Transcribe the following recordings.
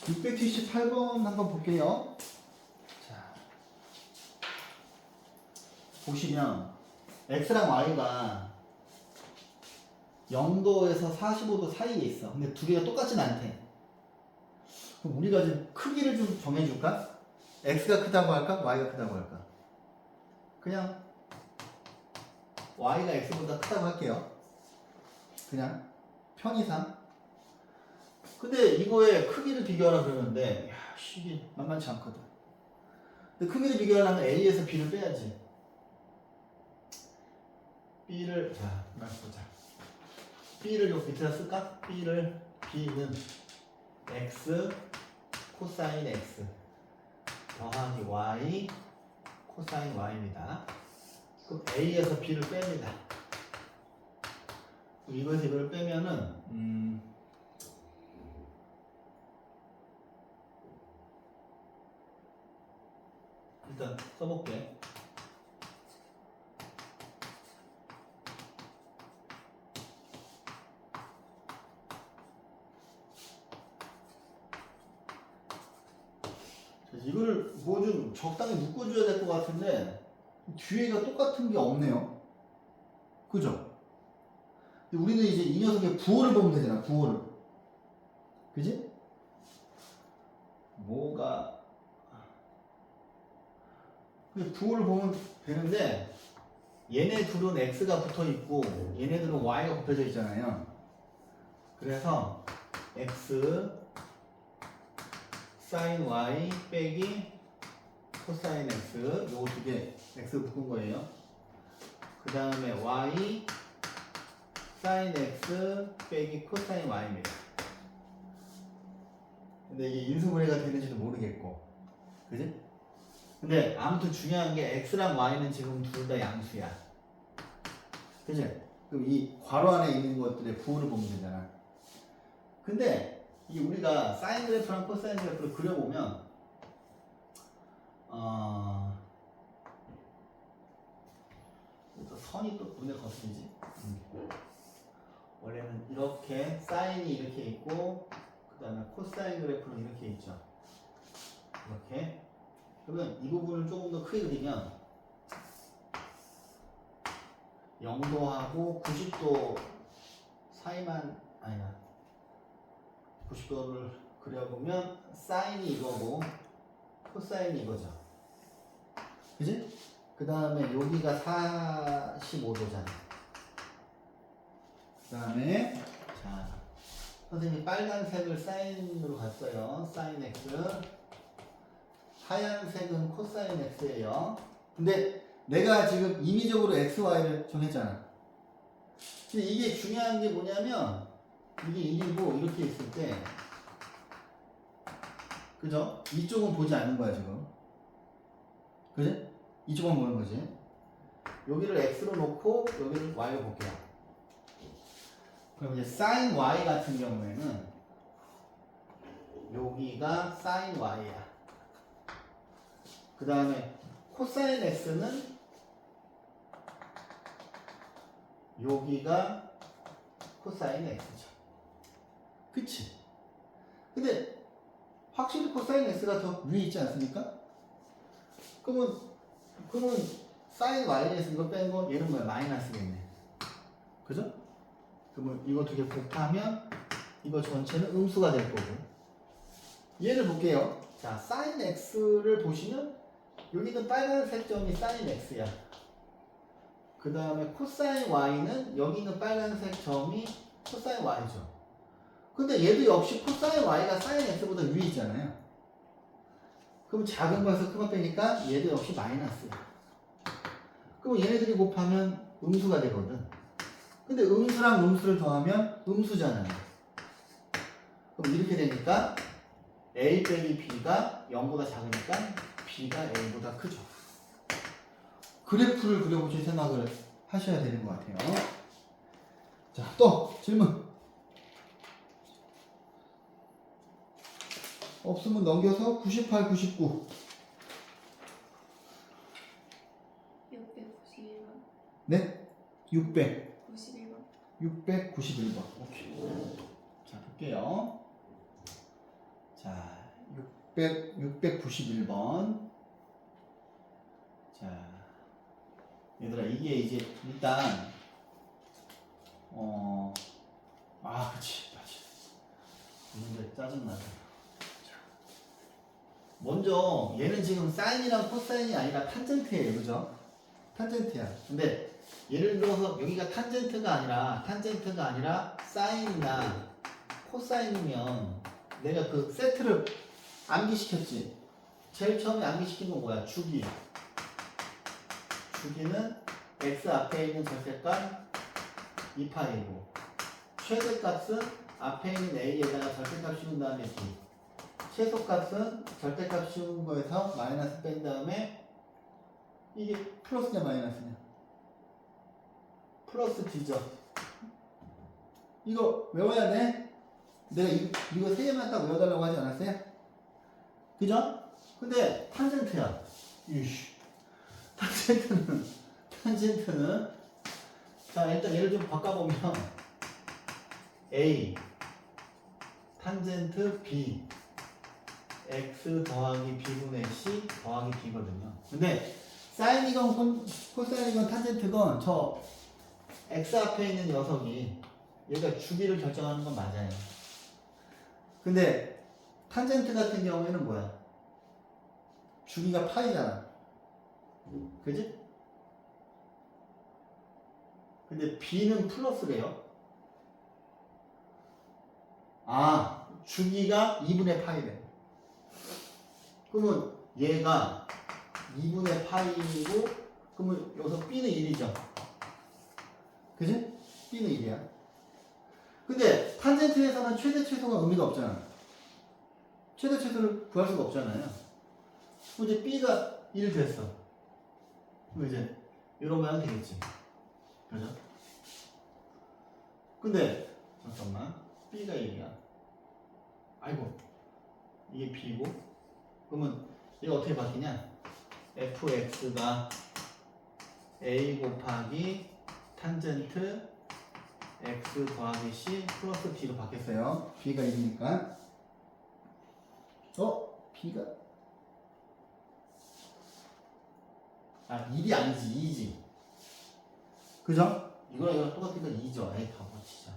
678번 한번 볼게요. 자, 보시면 x랑 y가 0도에서 45도 사이에 있어. 근데 두 개가 똑같진 않대. 그럼 우리가 좀 크기를 좀 정해줄까? x가 크다고 할까? y가 크다고 할까? 그냥 y가 x보다 크다고 할게요. 그냥 편의상. 근데 이거의 크기를 비교하라 그러는데 이게 만만치 않거든. 근데 크기를 비교하려면 a에서 b를 빼야지. b를 자 보자. b를 여기 밑에다 쓸까? b는 x 코사인 x 더하기 y 코사인 y입니다. 그럼 a에서 b를 뺍니다. 이거에서 이걸 빼면은 일단 써볼게. 이걸 뭐 좀 적당히 묶어줘야 될 것 같은데 뒤에가 똑같은 게 없네요. 그죠? 근데 우리는 이제 이 녀석의 부호를 보면 되잖아. 부호를. 그지? 뭐가 부호를 보면 되는데 얘네 둘은 x가 붙어 있고 얘네들은 y가 곱해져 있잖아요. 그래서 x sin y 빼기 코사인 x 요거 두 개 x 묶은 거예요. 그 다음에 y sin x 빼기 코사인 y입니다. 근데 이게 인수분해가 되는지도 모르겠고, 그지? 근데 아무튼 중요한 게 x랑 y는 지금 둘 다 양수야. 그지? 그럼 이 괄호 안에 있는 것들의 부호를 보면 되잖아. 근데 이 우리가 사인 그래프랑 코사인 그래프를 그려보면 또 선이 또 눈에 거슬리지? 원래는 이렇게 사인이 이렇게 있고 그 다음에 코사인 그래프는 이렇게 있죠. 이렇게. 그러면 이 부분을 조금 더 크게 그리면 0도하고 90도 사이만 아니다. 90도를 그려보면 사인이 이거고 코사인이 이거죠. 그지? 그 다음에 여기가 45도잖아. 그 다음에 자 선생님이 빨간색을 사인으로 갔어요. 사인 x. 하얀색은 코사인 x예요. 근데 내가 지금 임의적으로 x, y를 정했잖아. 근데 이게 중요한 게 뭐냐면 이게 1이고 이렇게 있을 때 그죠? 이쪽은 보지 않는 거야 지금. 그지? 이쪽만 보는 거지. 여기를 x로 놓고 여기를 y로 볼게요. 그럼 이제 sin y 같은 경우에는 여기가 sin y야. 그 다음에 코사인 x는 여기가 코사인 x죠. 그치? 근데 확실히 코사인 x가 더 위에 있지 않습니까? 그러면 sin y에서 이거 뺀 거 얘는 뭐야? 마이너스겠네. 그죠? 그러면 이거 두 개 곱하면 이거 전체는 음수가 될 거고. 얘를 볼게요. 자, sin x를 보시면 여기는 빨간색 점이 sin x야. 그 다음에 코사인 y는 여기 있는 빨간색 점이 코사인 y죠. 근데 얘도 역시 코사인 y가 sin x보다 위에 있잖아요. 그럼 작은 거에서 큰 거 빼니까 얘도 역시 마이너스야. 그럼 얘네들이 곱하면 음수가 되거든. 근데 음수랑 음수를 더하면 음수잖아요. 그럼 이렇게 되니까 a 빼기 b가 0보다 작으니까 b가 a보다 크죠. 그래프를 그려보실 생각을 하셔야 되는 것 같아요. 자, 또 질문. 없으면 넘겨서 98, 99. 691번. 네? 600. 91번. 691번. 오케이. 자, 볼게요. 자, 691번. 자, 얘들아, 이게 이제 일단 그치, 맞지. 문제 짜증나죠. 먼저 얘는 지금 사인이랑 코사인이 아니라 탄젠트예요, 그죠? 탄젠트야. 근데 예를 들어서 여기가 탄젠트가 아니라 사인이나 코사인이면 내가 그 세트를 암기시켰지. 제일 처음에 암기시킨 건 뭐야? 주기. 주기는 x 앞에 있는 절대값 2파이고, 최대값은 앞에 있는 a에다가 절대값 씌운 다음에 b. 최소값은 절대값 씌운 거에서 마이너스 뺀 다음에 이게 플러스냐 마이너스냐? 플러스 b죠. 이거 외워야 돼. 내가 이거 세 개만 딱 외워달라고 하지 않았어요? 그죠? 근데 탄젠트야. 이씨. 탄젠트는 자, 일단 얘를 좀 바꿔보면 A 탄젠트 B x 더하기 b분의 c 더하기 b거든요. 근데 사인이건 코사인이건 탄젠트건 저 x 앞에 있는 녀석이 얘가 주기를 결정하는 건 맞아요. 근데 탄젠트 같은 경우에는 뭐야? 주기가 파이잖아. 그지? 근데 b는 플러스래요. 주기가 2분의 파이래. 그러면 얘가 2분의 파이고, 그러면 여기서 b는 1이죠. 그지? b는 1이야. 근데 탄젠트에서는 최대 최소가 의미가 없잖아. 최대 최소를 구할 수가 없잖아요. 그럼 이제 b가 1 됐어. 그럼 이제 이런 모양 되겠지. 그죠? 근데 잠깐만, b가 1이야. 아이고, 이게 b고, 그러면 이거 어떻게 바뀌냐? fx가 a 곱하기 탄젠트 x 더하기 c 플러스 b로 바뀌었어요. b가 1이니까. b가 1이 아니지, 2지. 그죠? 이거랑 똑같으니까 2죠. 에이, 바보 진짜.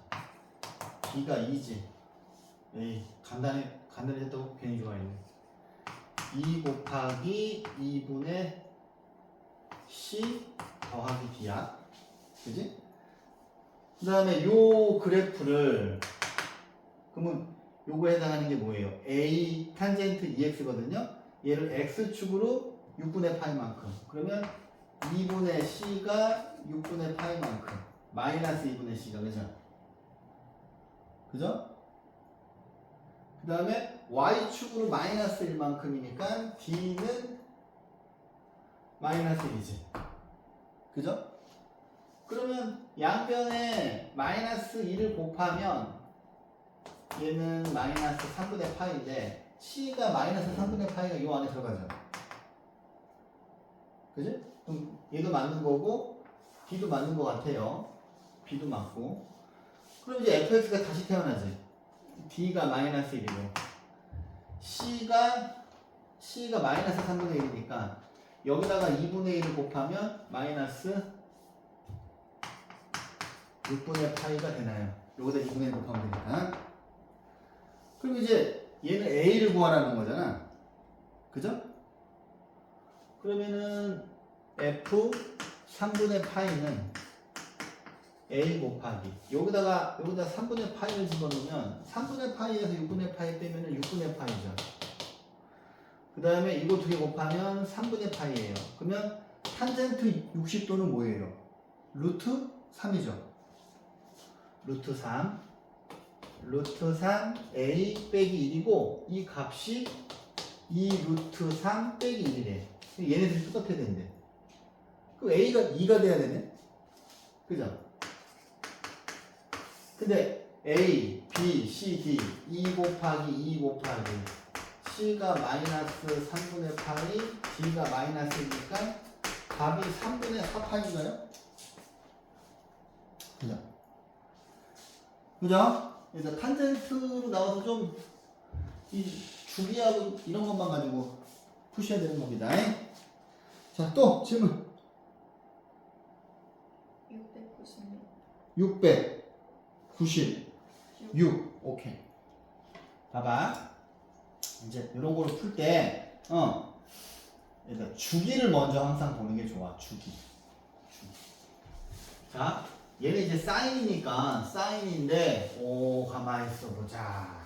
b가 2지. 에이, 간단해졌다고 괜히 좋아했네. 2 곱하기 2분의 c 더하기 b야. 그지? 그 다음에 요 그래프를, 그러면 요거에 해당하는 게 뭐예요? a 탄젠트 2x거든요. 얘를 x축으로 6분의 파이만큼. 그러면 2분의 c가 6분의 파이만큼. 마이너스 2분의 c가, 그죠? 그죠? 그 다음에 y축으로 마이너스 1만큼이니까 d는 마이너스 1이지. 그죠? 그러면 양변에 마이너스 1을 곱하면 얘는 마이너스 3분의 파이인데 c가 마이너스 3분의 파이가 요 안에 들어가죠. 그지? 그럼 얘도 맞는 거고 b도 맞는 거 같아요. b도 맞고. 그럼 이제 fx가 다시 태어나지. d가 마이너스 1이고 c가 마이너스 3분의 1이니까 여기다가 2분의 1을 곱하면 마이너스 6분의 파이가 되나요? 여기다 2분의 1 곱하면 되니까. 그럼 이제 얘는 a를 구하라는 거잖아. 그죠? 그러면은 f 3분의 파이는 a 곱하기 여기다가 3분의 파이를 집어넣으면 3분의 파이에서 6분의 파이 빼면은 6분의 파이죠. 그 다음에 이거 두 개 곱하면 3분의 파이예요. 그러면 탄젠트 60도는 뭐예요? 루트 3이죠. 루트 3 a 빼기 1이고 이 값이 2 루트 3 빼기 1이래. 얘네들이 똑같아야 되는데. 그럼 a가 2가 돼야 되네. 그죠? 근데 a, b, c, d 2 곱하기 2 곱하기 c가 마이너스 3분의 파이, d가 마이너스니까 답이 3분의 4파이인가요? 그죠? 그죠? 그래서 탄젠트로 나와서 좀 이 주기하고 이런 것만 가지고 푸셔야 되는 겁니다. 자, 또 질문. 696. 696. 오케이. 봐봐. 이제 이런 거를 풀 때, 일단 주기를 먼저 항상 보는 게 좋아. 주기. 자, 얘는 이제 사인이니까 사인인데, 가만히 있어 보자.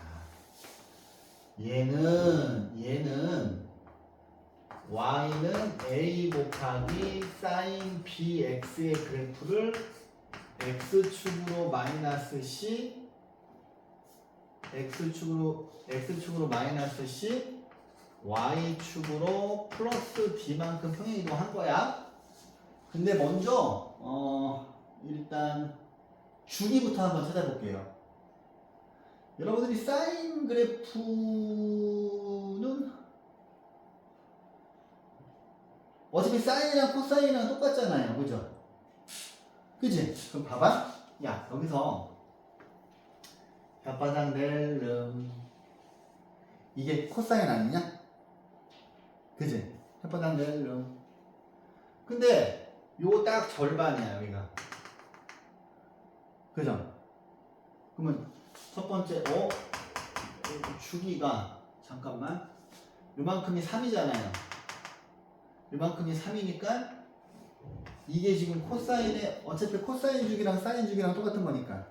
얘는 y는 a 곱하기 사인 bx의 그래프를 x축으로 마이너스 c x축으로 마이너스 c y축으로 플러스 d만큼 평행이동 한 거야. 근데 먼저 일단 주기부터 한번 찾아볼게요. 여러분들이 사인 그래프는 어차피 사인이랑 코사인이랑 똑같잖아요. 그죠? 그지? 그럼 봐봐. 야, 여기서 혓바닥 낼름 이게 코사인 아니냐? 그지? 혓바닥 낼름. 근데 요거 딱 절반이야, 여기가. 그죠? 그러면 첫 번째, 주기가, 잠깐만. 요만큼이 3이잖아요. 요만큼이 3이니까, 이게 지금 코사인의, 어차피 코사인 주기랑 사인 주기랑 똑같은 거니까.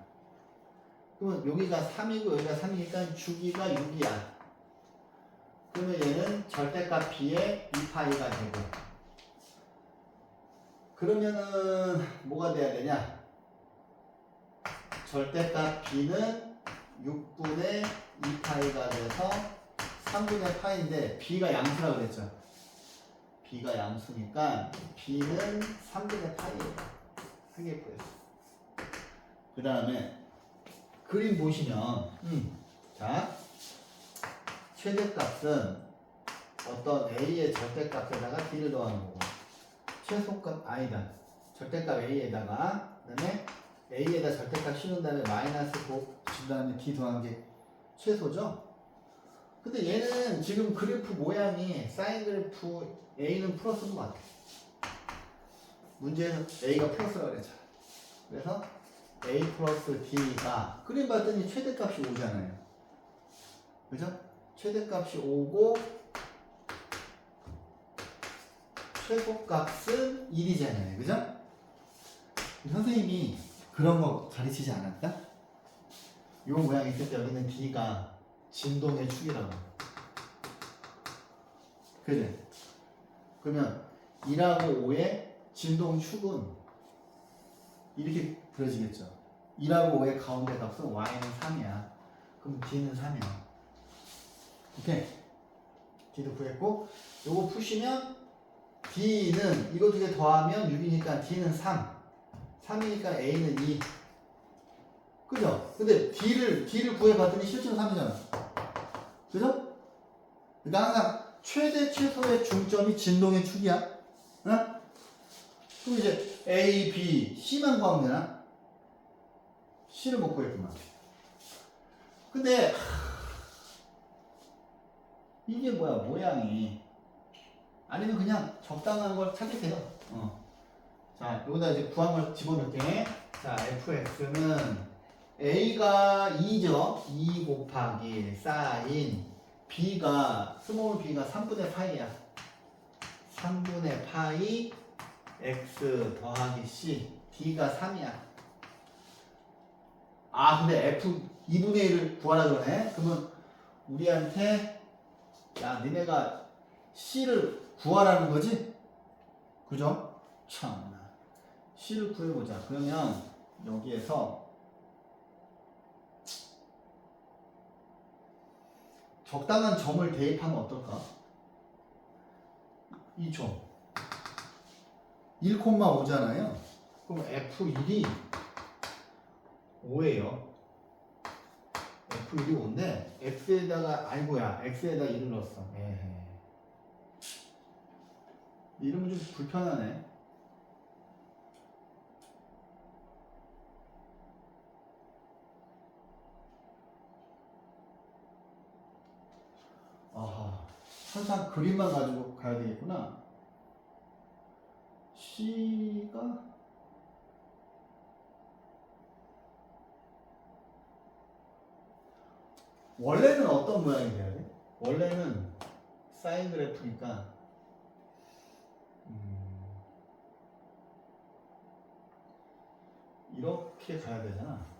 그러면 여기가 3이고 여기가 3이니까 주기가 6이야. 그러면 얘는 절대값 b의 2파이가 되고. 그러면은, 뭐가 돼야 되냐? 절대값 b는 6분의 2파이가 돼서 3분의 파이인데 b가 양수라고 그랬죠. b가 양수니까 b는 3분의 파이예요. 하겠고요. 그 다음에 그림 보시면 자, 최대값은 어떤 a의 절대값에다가 b를 더하는 거고, 최소값 아니다. 절대값 a에다가 그다음에 a에다 절대값 씌운 다음에 마이너스 곱 준 다음에 b 더한 게 최소죠. 근데 얘는 지금 그래프 모양이 사인 그래프 a는 플러스인 것 같아. 문제에서 a가 플러스라고 그랬잖아. 그래서 a 플러스 b가 그림 봤더니 최대값이 5잖아요. 그죠? 최대값이 5고 최고값은 1이잖아요. 그죠? 선생님이 그런 거 가르치지 않았다? 요 모양이 있을 때 여기는 D가 진동의 축이라고. 그래. 그러면 2하고 5의 진동 축은 이렇게 그려지겠죠. 2하고 5의 가운데 값은 Y는 3이야. 그럼 D는 3이야. 오케이. D도 구했고, 요거 푸시면 D는 이거 두 개 더하면 6이니까 D는 3. 3이니까 A는 2. 그죠? 근데 D를 구해봤더니 실제로 3이잖아. 그죠? 그러니까 항상 최대 최소의 중점이 진동의 축이야. 응? 그럼 이제 A, B, C만 구하면 되나? C를 못 구했구만. 근데 이게 뭐야 모양이. 아니면 그냥 적당한 걸 찾으세요. 자, 여기다 이제 구한 걸 집어넣을게. 자, fx는 a가 2죠. 2 곱하기 사인 b가 스몰 b가 3분의 파이야. 3분의 파이 x 더하기 c d가 3이야. 아, 근데 f 2분의 1을 구하라 그러네. 그러면 우리한테 야, 니네가 c를 구하라는 거지? 그죠? 참나. c를 구해보자. 그러면 여기에서 적당한 점을 대입하면 어떨까? 2점 1,5잖아요. 그럼 F1이 5예요. F1이 5인데 X에다가 아이고야 X에다 1을 넣었어. 에헤. 이러면 좀 불편하네. 아하, 항상 그림만 가지고 가야 되겠구나. C가 원래는 어떤 모양이 돼야 돼? 원래는 사인 그래프니까 이렇게 가야 되잖아.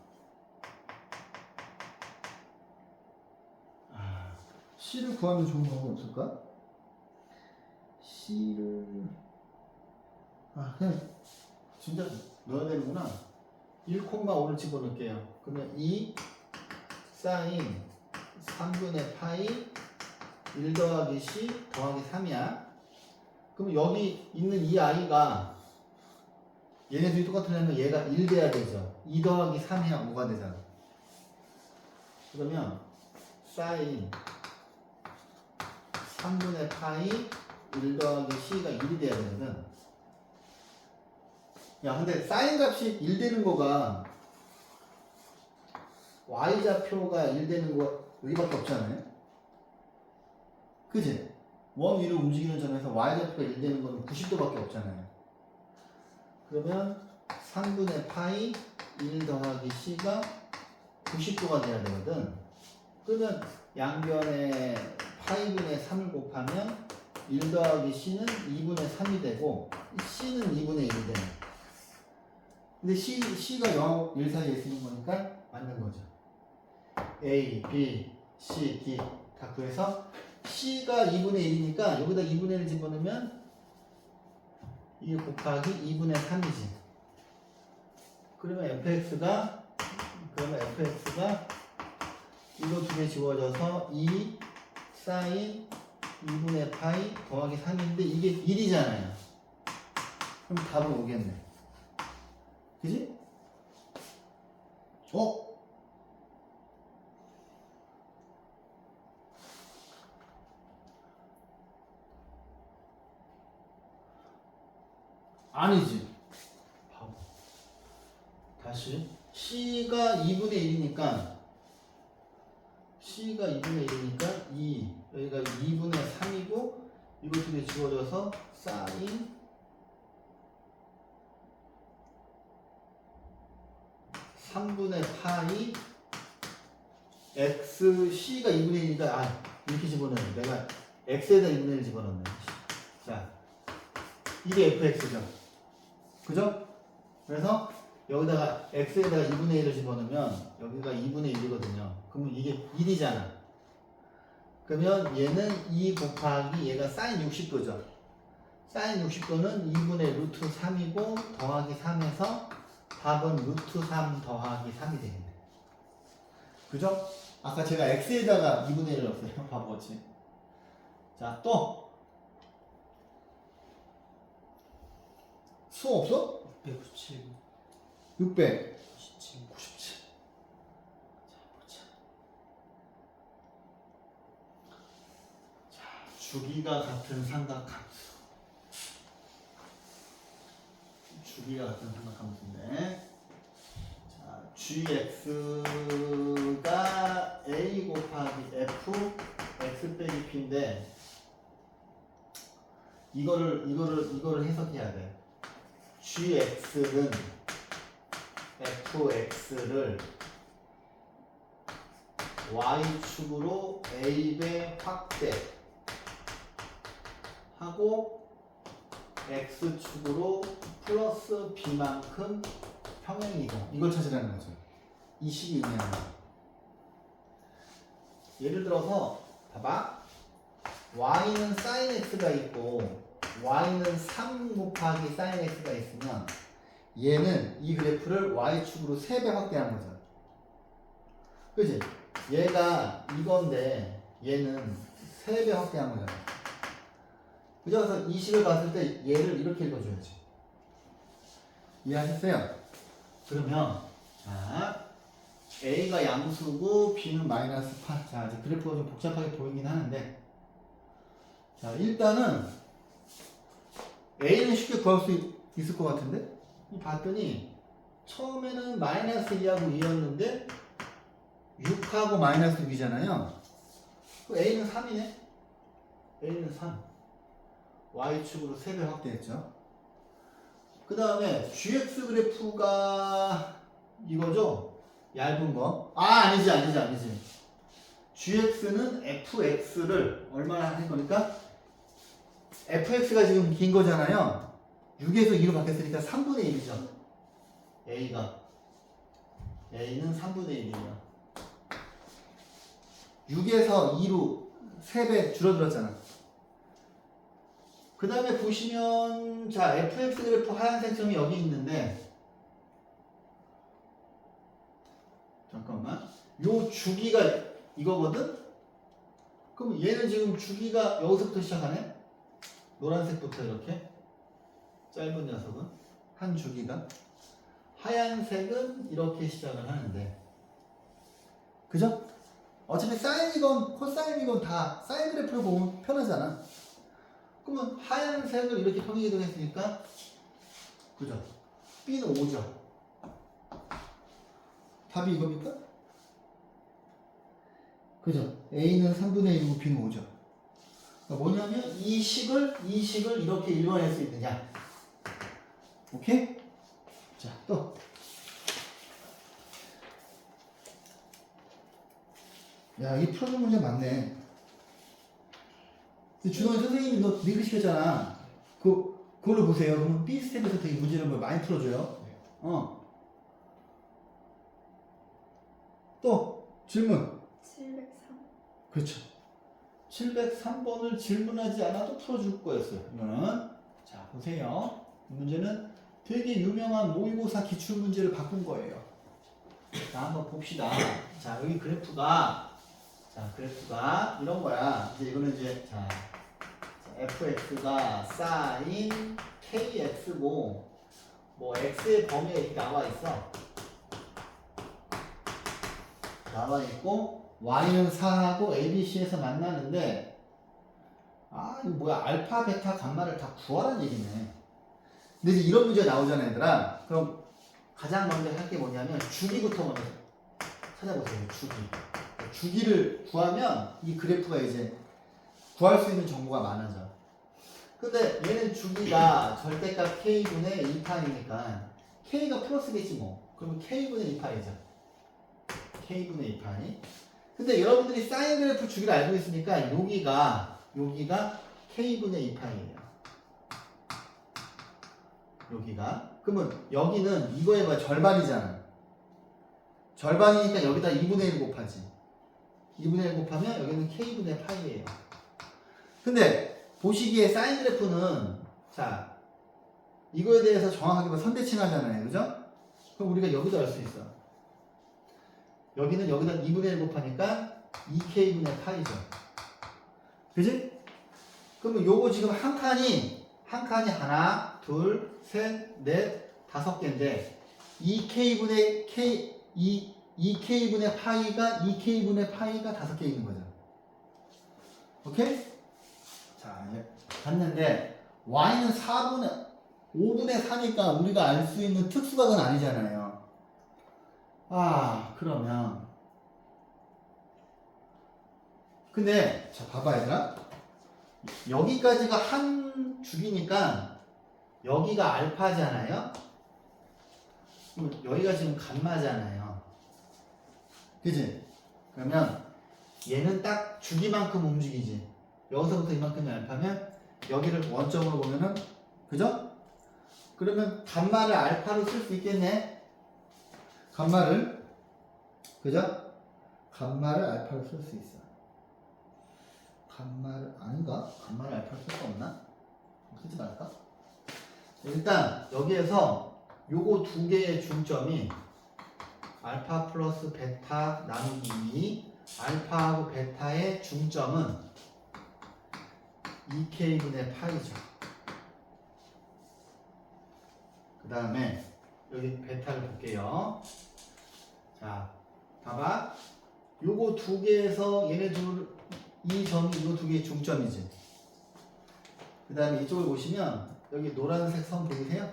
C를 구하면 좋은 방법 없을까? C를 그냥 진짜 넣어야 되는구나. 1,5를 집어넣을게요. 그러면 2 사인 3분의 파이 1 더하기 C 더하기 3이야. 그럼 여기 있는 이 아이가 얘네들이 똑같으려면 얘가 1 돼야 되죠. 2 더하기 3이야 5가 되잖아. 그러면 사인 3분의 파이 1 더하기 C가 1이 돼야 되거든. 야, 근데 사인 값이 1 되는 거가 y좌표가 1 되는 거 여기밖에 없잖아요. 그지? 원 위로 움직이는 점에서 y좌표가 1 되는 거는 90도밖에 없잖아요. 그러면 3분의 파이 1 더하기 C가 90도가 돼야 되거든. 그러면 양변에 파이분의 3을 곱하면 1 더하기 C는 2분의 3이 되고 C는 2분의 1이 되네. 근데 C가 0하고 1 사이에 있는 거니까 맞는 거죠. A, B, C, D 다 구해서 C가 2분의 1이니까 여기다 2분의 1 집어넣으면 이게 곱하기 2분의 3이지. 그러면 fx가 이거 두 개 지워져서 2 사인 2분의 파이 더하기 3인데 이게 1이잖아요. 그럼 답은 오겠네. 그지? 아니지. 바보. 다시. C가 2분의 1이니까 C가 2분의 1이니까 2 여기가 2분의 3이고 이거 두 개 지워져서 사인 3분의 파이 x C가 2분의 1이니까 이렇게 집어넣네. 내가 x에다 2분의 1 집어넣네. 자, 이게 fx죠. 그죠? 그래서 여기다가 x에다가 2분의 1을 집어넣으면 여기가 2분의 1이거든요. 그러면 이게 1이잖아. 그러면 얘는 2 곱하기 얘가 사인 60도죠. 사인 60도는 2분의 루트 3이고 더하기 3에서 답은 루트 3 더하기 3이 되겠네. 그죠? 아까 제가 x에다가 2분의 1을 넣었어요. 바보같이. 자, 또 수 없어? 697, 600 97, 97. 자, 보자. 자, 주기가 같은 삼각함수. 주기가 같은 삼각함수인데, 자, gx가 a 곱하기 f x 빼기 p인데, 이거를 해석해야 돼. gx는 fx를 y축으로 a배 확대 하고 x축으로 플러스 b만큼 평행이동, 이걸 찾으라는 거죠. 이 식이 의미하는 거. 예를 들어서 봐봐. y는 sin x가 있고 y는 3 곱하기 sin x가 있으면 얘는 이 그래프를 y축으로 3배 확대한 거죠. 그치? 얘가 이건데 얘는 3배 확대한 거잖아. 그죠? 그래서 이 식을 봤을 때 얘를 이렇게 읽어줘야지. 이해하셨어요? 그러면 자, A가 양수고 B는 마이너스 8. 자, 이제 그래프가 좀 복잡하게 보이긴 하는데, 자, 일단은 A는 쉽게 구할 수 있을 것 같은데, 봤더니 처음에는 마이너스 2하고 2였는데 6하고 마이너스 6이잖아요. A는 3이네. A는 3. Y축으로 3배 확대했죠. 그 다음에 GX 그래프가 이거죠? 얇은 거. 아니지. GX는 FX를 얼마나 하는 거니까? FX가 지금 긴 거잖아요. 6에서 2로 바뀌었으니까 3분의 1이죠. A는 3분의 1이에요. 6에서 2로 3배 줄어들었잖아. 그 다음에 보시면 자 fx 그래프 하얀색 점이 여기 있는데 잠깐만 요 주기가 이거거든? 그럼 얘는 지금 주기가 여기서부터 시작하네? 노란색부터 이렇게 짧은 녀석은 한 주기가 하얀색은 이렇게 시작을 하는데 그죠? 어차피 사인이건 코사인이건 다 사인 그래프로 보면 편하잖아. 그러면 하얀색을 이렇게 평행이동했으니까 그죠? B는 5죠. 답이 이겁니까? 그죠? A는 3분의 1이고 B는 5죠. 그러니까 뭐냐면 이 식을 이렇게 읽어낼 수 있느냐. 오케이? 자, 또. 야, 이 풀어준 문제 많네. 준호이 선생님이 너 리그 시켰잖아. 그걸로 보세요. 그럼 B 스텝에서 되게 문제를 많이 풀어줘요. 또 질문. 703. 그렇죠. 703번을 질문하지 않아도 풀어줄 거였어요. 이거는 자 보세요. 이 문제는 되게 유명한 모의고사 기출 문제를 바꾼 거예요. 자 한번 봅시다. 자 여기 그래프가 이런 거야. 이제 이거는 이제 자 fx가 sin kx고 뭐 x의 범위가 이렇게 나와 있고 y는 4하고 abc에서 만나는데 이거 뭐야 알파 베타 감마를 다 구하라는 얘기네. 근데 이제 이런 문제가 나오잖아 얘들아. 그럼 가장 먼저 할 게 뭐냐면 주기부터 먼저 찾아보세요. 주기를 구하면 이 그래프가 이제 구할 수 있는 정보가 많아져. 근데 얘는 주기가 절대값 k분의 2파이니까 k가 플러스겠지 뭐. 그러면 k분의 2파이죠. k분의 2파이. 근데 여러분들이 사인 그래프 주기를 알고 있으니까 여기가 k분의 2파이예요. 여기가. 그러면 여기는 이거의 뭐 절반이잖아. 절반이니까 여기다 2분의 1 곱하지. 2분의 1 곱하면 여기는 k분의 파이예요. 근데 보시기에 사인 그래프는 자 이거에 대해서 정확하게 선대칭하잖아요. 그죠? 그럼 우리가 여기도 알 수 있어. 여기는 여기다 2분의 1 곱하니까 2k분의 파이죠. 그지? 그러면 요거 지금 한 칸이 하나, 둘, 셋, 넷, 5개인데 2k분의 파이가 5개 있는 거죠. 오케이? 자, 이제 봤는데 y는 5분의 4니까 우리가 알 수 있는 특수각은 아니잖아요. 그러면 근데 자 봐봐 얘들아. 여기까지가 한 주기니까 여기가 알파잖아요. 그럼 여기가 지금 감마잖아요. 그지? 그러면 얘는 딱 주기만큼 움직이지. 여기서부터 이만큼이 알파면 여기를 원점으로 보면은 그죠? 그러면 감마를 알파로 쓸 수 있겠네. 감마를 그죠? 감마를 알파로 쓸 수 있어. 감마를 아닌가? 감마를 알파로 쓸 수 없나? 쓰지 말까? 일단 여기에서 요거 두 개의 중점이 알파 플러스 베타 나누기 2 알파하고 베타의 중점은 2k분의 파이죠. 그 다음에 여기 베타를 볼게요. 자, 봐봐. 요거 두 개에서 얘네 이 점이 이거 두 개의 중점이지. 그 다음에 이쪽을 보시면 여기 노란색 선 보이세요?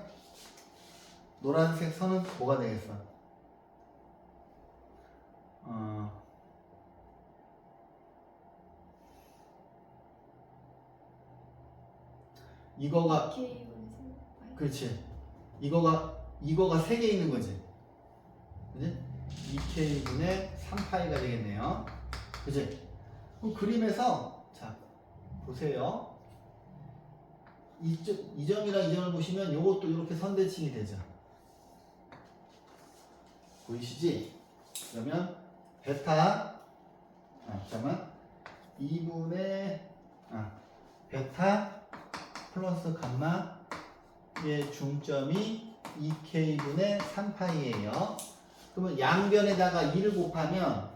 노란색 선은 뭐가 되겠어? 이거가 K분의 3파이. 그렇지. 이거가 3개 있는 거지. 그지? 2K분의 3파이가 되겠네요. 그지? 그럼 그림에서 자 보세요. 이 점이랑 이 점을 보시면 요것도 이렇게 선대칭이 되죠. 보이시지? 그러면 베타 잠깐만 2분의 베타 플러스 감마의 중점이 2K분의 3파이예요. 그러면 양변에다가 2를 곱하면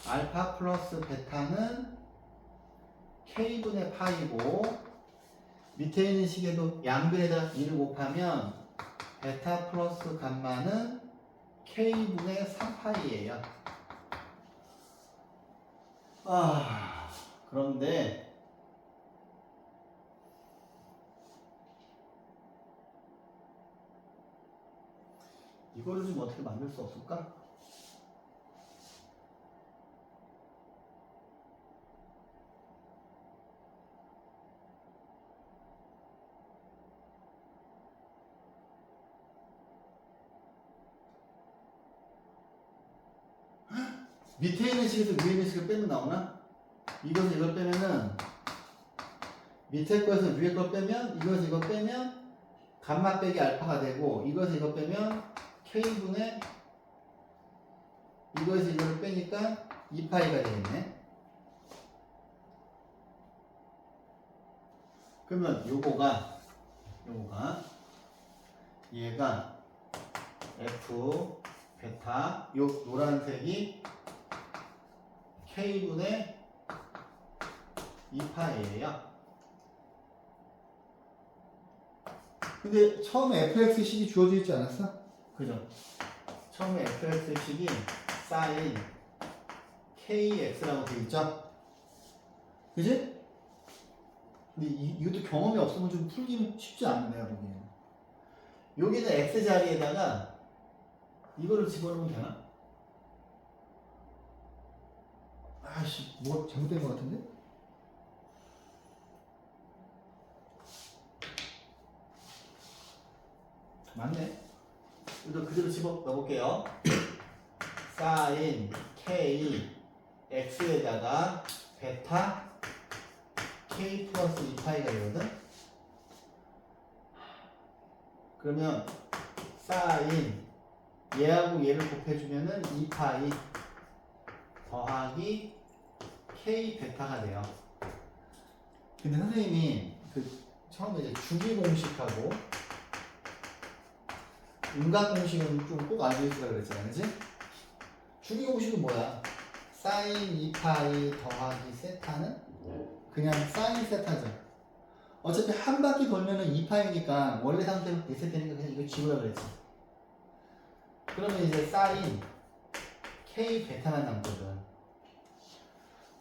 알파 플러스 베타는 K분의 파이고 밑에 있는 식에도 양변에다가 2를 곱하면 베타 플러스 감마는 K분의 3파이예요. 그런데 이거를 좀 어떻게 만들 수 없을까? 밑에 있는 식에서 위에 있는 식을 빼면 나오나? 이것을 이걸 빼면은 밑에 거에서 위에 거 빼면 이것을 이거 빼면 감마 빼기 알파가 되고 이것을 이거 빼면 K분의 이거에서 이거를 빼니까 2파이가 되겠네. 그러면 요거가 얘가 F 베타 요 노란색이 K분의 2파이예요. 근데 처음에 fx식이 주어져 있지 않았어? 그죠? 처음에 fx식이 sin kx라고 되어 있죠? 그지? 근데 이것도 경험이 없으면 좀 풀기는 쉽지 않네, 내가 보기에는. 여기는 x 자리에다가 이거를 집어넣으면 되나? 아씨, 뭐가 잘못된 것 같은데? 맞네. 이거 그대로 집어넣어볼게요. sin k x에다가 베타 k 플러스 2파이가 되거든. 그러면 sin 얘하고 얘를 곱해주면은 2파이 더하기 k 베타가 돼요. 근데 선생님이 그 처음에 이제 주기 공식하고 음각 공식은 좀 꼭 알고 있으라 그랬잖아, 그지? 주기 공식은 뭐야? sin 2파이 더하기 세타는 그냥 sin 세타죠. 어차피 한 바퀴 돌면은 2파이니까 원래 상태로 리셋되니까 그냥 이거 지우라 그랬지. 그러면 이제 sin k 베타만 남거든.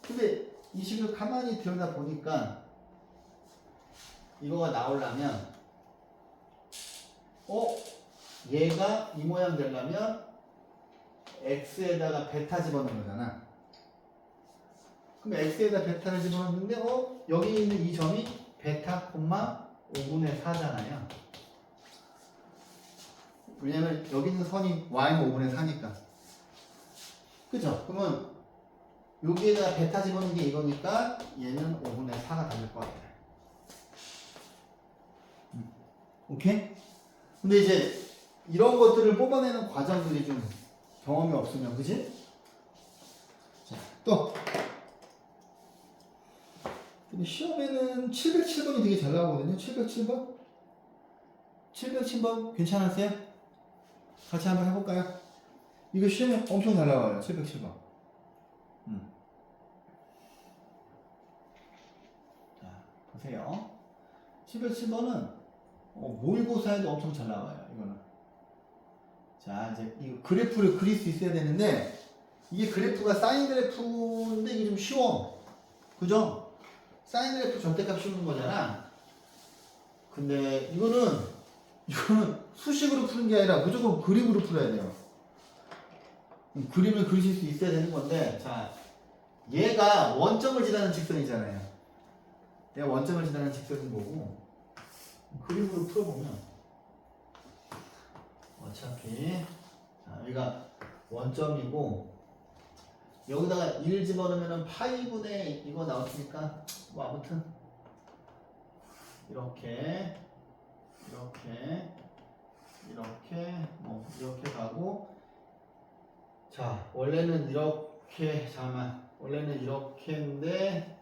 근데 이 식을 가만히 들여다 보니까 이거가 나오려면 얘가 이 모양 되려면 x에다가 베타 집어넣는 거잖아. 그럼 x에다 베타를 집어넣는데 여기 있는 이 점이 베타 콤마 5분의 4잖아요. 왜냐면 여기 있는 선이 y는 5분의 4니까. 그죠? 그러면 여기에다 베타 집어넣는 게 이거니까 얘는 5분의 4가 될 것 같아요. 오케이? 근데 이제 이런 것들을 뽑아내는 과정들이 좀 경험이 없으면, 그지? 자, 또. 근데 시험에는 707번이 되게 잘 나오거든요. 707번? 707번 괜찮았어요? 같이 한번 해볼까요? 이거 시험에 엄청 잘 나와요. 707번. 자, 보세요. 707번은 모의고사에도 엄청 잘 나와요. 이거는. 자, 이제 이 그래프를 그릴 수 있어야 되는데 이게 그래프가 사인 그래프인데 이게 좀 쉬워. 그죠? 사인 그래프 절대값 씌우는 거잖아. 근데 이거는 수식으로 푸는 게 아니라 무조건 그림으로 풀어야 돼요. 그림을 그리실 수 있어야 되는 건데, 자, 얘가 원점을 지나는 직선이잖아요. 내가 원점을 지나는 직선인 거고 그림으로 풀어보면 어차피 자, 여기가 원점이고 여기다가 1 집어넣으면 파이분의 이거 나왔으니까 뭐 아무튼 이렇게 뭐 이렇게 가고 자 원래는 이렇게 잠깐만 원래는 이렇게인데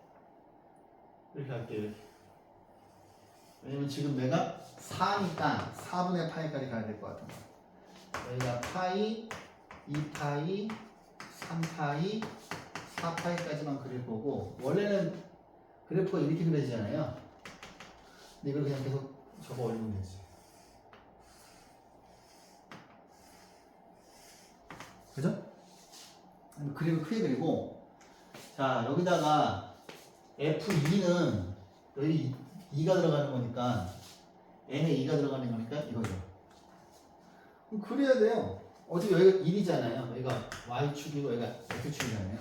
이렇게 할게요 이렇게. 왜냐면 지금 내가 4니까 4분의 파이까지 가야 될 것 같은 거야. 여기가 파이 2파이 3파이 4파이까지만 그릴 거고 원래는 그래프가 이렇게 그려지잖아요. 근데 이걸 그냥 계속 접어 올리면 되지. 그죠? 그림을 크게 그리고 자 여기다가 F2는 여기 2가 들어가는 거니까 N에 2가 들어가는 거니까 이거죠. 그럼 그래야 돼요. 어차피 여기가 1이잖아요. 여기가 Y축이고 여기가 X축이잖아요.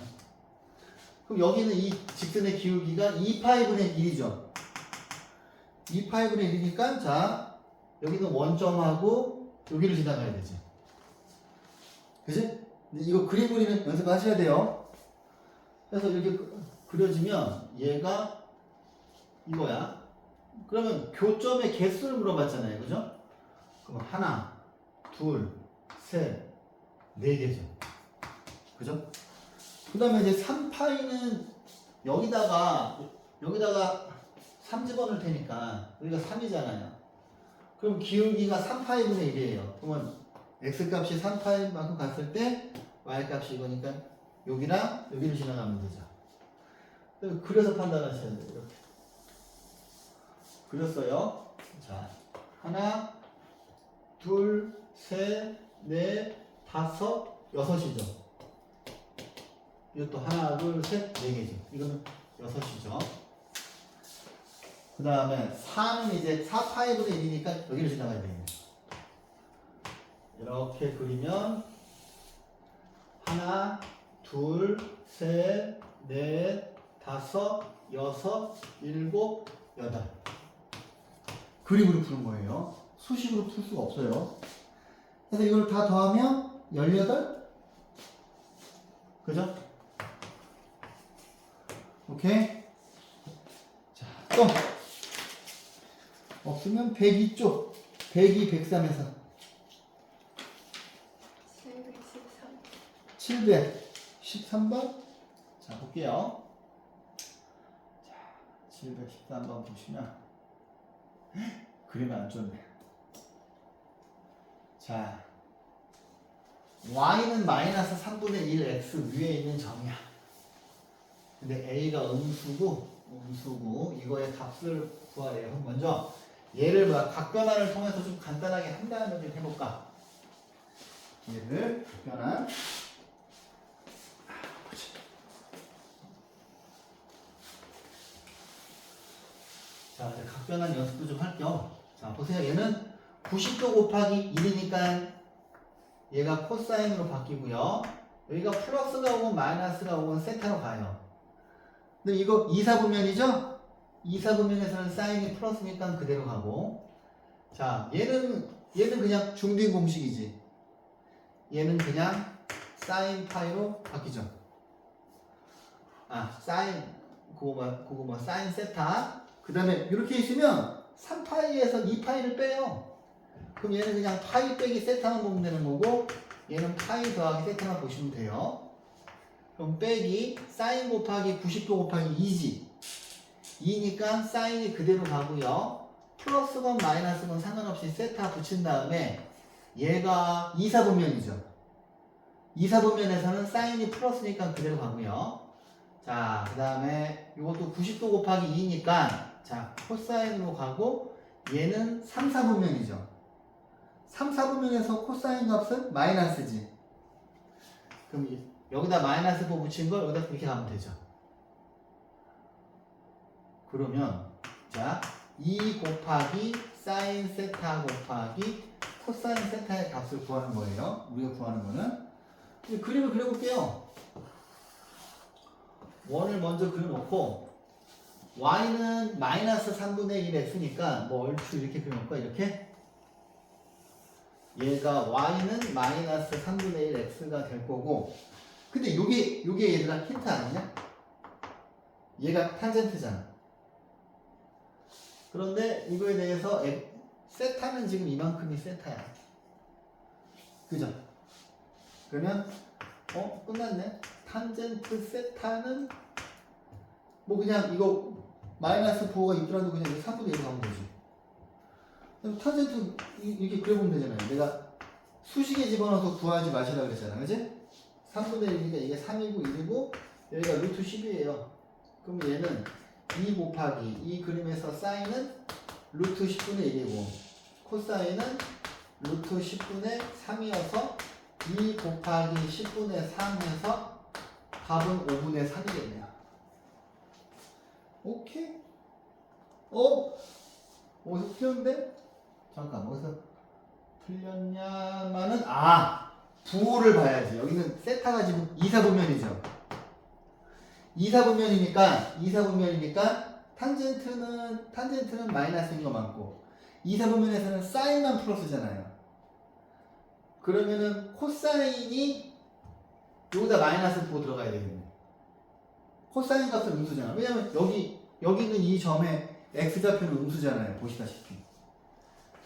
그럼 여기는 이 직선의 기울기가 2파이분의 1이죠. 2파이분의 1이니까 자 여기는 원점하고 여기를 지나가야 되지. 그지? 근데 이거 그림 그리는 연습하셔야 돼요. 그래서 이렇게 그려지면 얘가 이거야. 그러면 교점의 개수를 물어봤잖아요. 그죠? 그럼 하나, 둘, 셋, 네 개죠. 그죠? 그 다음에 이제 3파이는 여기다가 3 집어넣을 테니까 여기가 3이잖아요. 그럼 기울기가 3파이분의 1이에요. 그러면 x값이 3파이만큼 갔을 때 y값이 이거니까 여기랑 여기를 지나가면 되죠. 그래서 판단하셔야 돼요. 이렇게 그렸어요. 자, 하나, 둘, 셋, 넷, 다섯, 여섯이죠. 이것도 하나, 둘, 셋, 네 개죠. 이거는 여섯이죠. 그 다음에 4는 이제 4파이분의 1이니까 여기를 지나가야 되겠네. 이렇게 그리면 하나, 둘, 셋, 넷, 다섯, 여섯, 일곱, 여덟. 그림으로 푸는 거예요. 수식으로 풀 수가 없어요. 그래서 이걸 다 더하면 18? 그죠? 오케이? 자, 또 없으면 102쪽 102, 103에서 713번 자 볼게요. 자 713번 보시면 그림이 안 좋네. 자 y는 마이너스 3분의 1 x 위에 있는 점이야. 근데 a가 음수고 이거의 값을 구하래요. 먼저 얘를 각변환을 통해서 좀 간단하게 한 다음에 좀 해볼까. 얘를 각변환 자 이제 각변환 연습도 좀 할게요. 자 보세요. 얘는 90도 곱하기 1이니까 얘가 코사인으로 바뀌고요. 여기가 플러스가 오건 마이너스가 오건 세타로 가요. 근데 이거 2사분면이죠? 2사분면에서는 사인이 플러스니까 그대로 가고 자 얘는 그냥 중딩 공식이지. 얘는 그냥 사인 파이로 바뀌죠. 사인 그거 사인 세타. 그 다음에 이렇게 있으면 3파이에서 2파이를 빼요. 그럼 얘는 그냥 파이 빼기 세타만 보면 되는 거고 얘는 파이 더하기 세타만 보시면 돼요. 그럼 빼기 사인 곱하기 90도 곱하기 2지. 2니까 사인이 그대로 가고요. 플러스건 마이너스건 상관없이 세타 붙인 다음에 얘가 2사분면이죠. 2사분면에서는 사인이 플러스니까 그대로 가고요. 자, 그 다음에 이것도 90도 곱하기 2니까 자, 코사인으로 가고 얘는 3사분면이죠. 3사분면에서 코사인 값은 마이너스지. 그럼 여기다 마이너스 보 붙인 걸 여기다 이렇게 가면 되죠. 그러면 자, 2 곱하기 사인 세타 곱하기 코사인 세타의 값을 구하는 거예요. 우리가 구하는 거는. 이제 그림을 그려볼게요. 원을 먼저 그려놓고 y는 마이너스 3분의 1 x니까 뭐 얼추 이렇게 그려놓을까? 이렇게 얘가 y는 마이너스 3분의 1 x가 될 거고 근데 요게 얘들아 힌트 아니냐? 얘가 탄젠트잖아. 그런데 이거에 대해서 세타는 지금 이만큼이 세타야. 그죠? 그러면 끝났네. 탄젠트 세타는 뭐 그냥 이거 마이너스 4가 있더라도 그냥 3분의 1로 가면 되지. 그럼 탄젠트 이렇게 그려보면 되잖아요. 내가 수식에 집어넣어서 구하지 마시라고 그랬잖아. 그지? 3분의 1이니까 이게 3이고 1이고 여기가 루트 10이에요. 그럼 얘는 2 곱하기 이 그림에서 사인은 루트 10분의 1이고 코사인은 루트 10분의 3이어서 2 곱하기 10분의 3 해서 답은 5분의 3이겠네요. 오케이? 어디서 틀렸는데? 잠깐 어디서 틀렸냐마는 부호를 봐야지. 여기는 세타가 지금 2사분면이죠. 2사분면이니까 탄젠트는 마이너스인 거 맞고 2사분면에서는 사인만 플러스잖아요. 그러면은 코사인이 여기다 마이너스 4 들어가야 되겠네. 코사인 값은 음수잖아. 왜냐면 여기 있는 이 점에 x좌표는 음수잖아요. 보시다시피.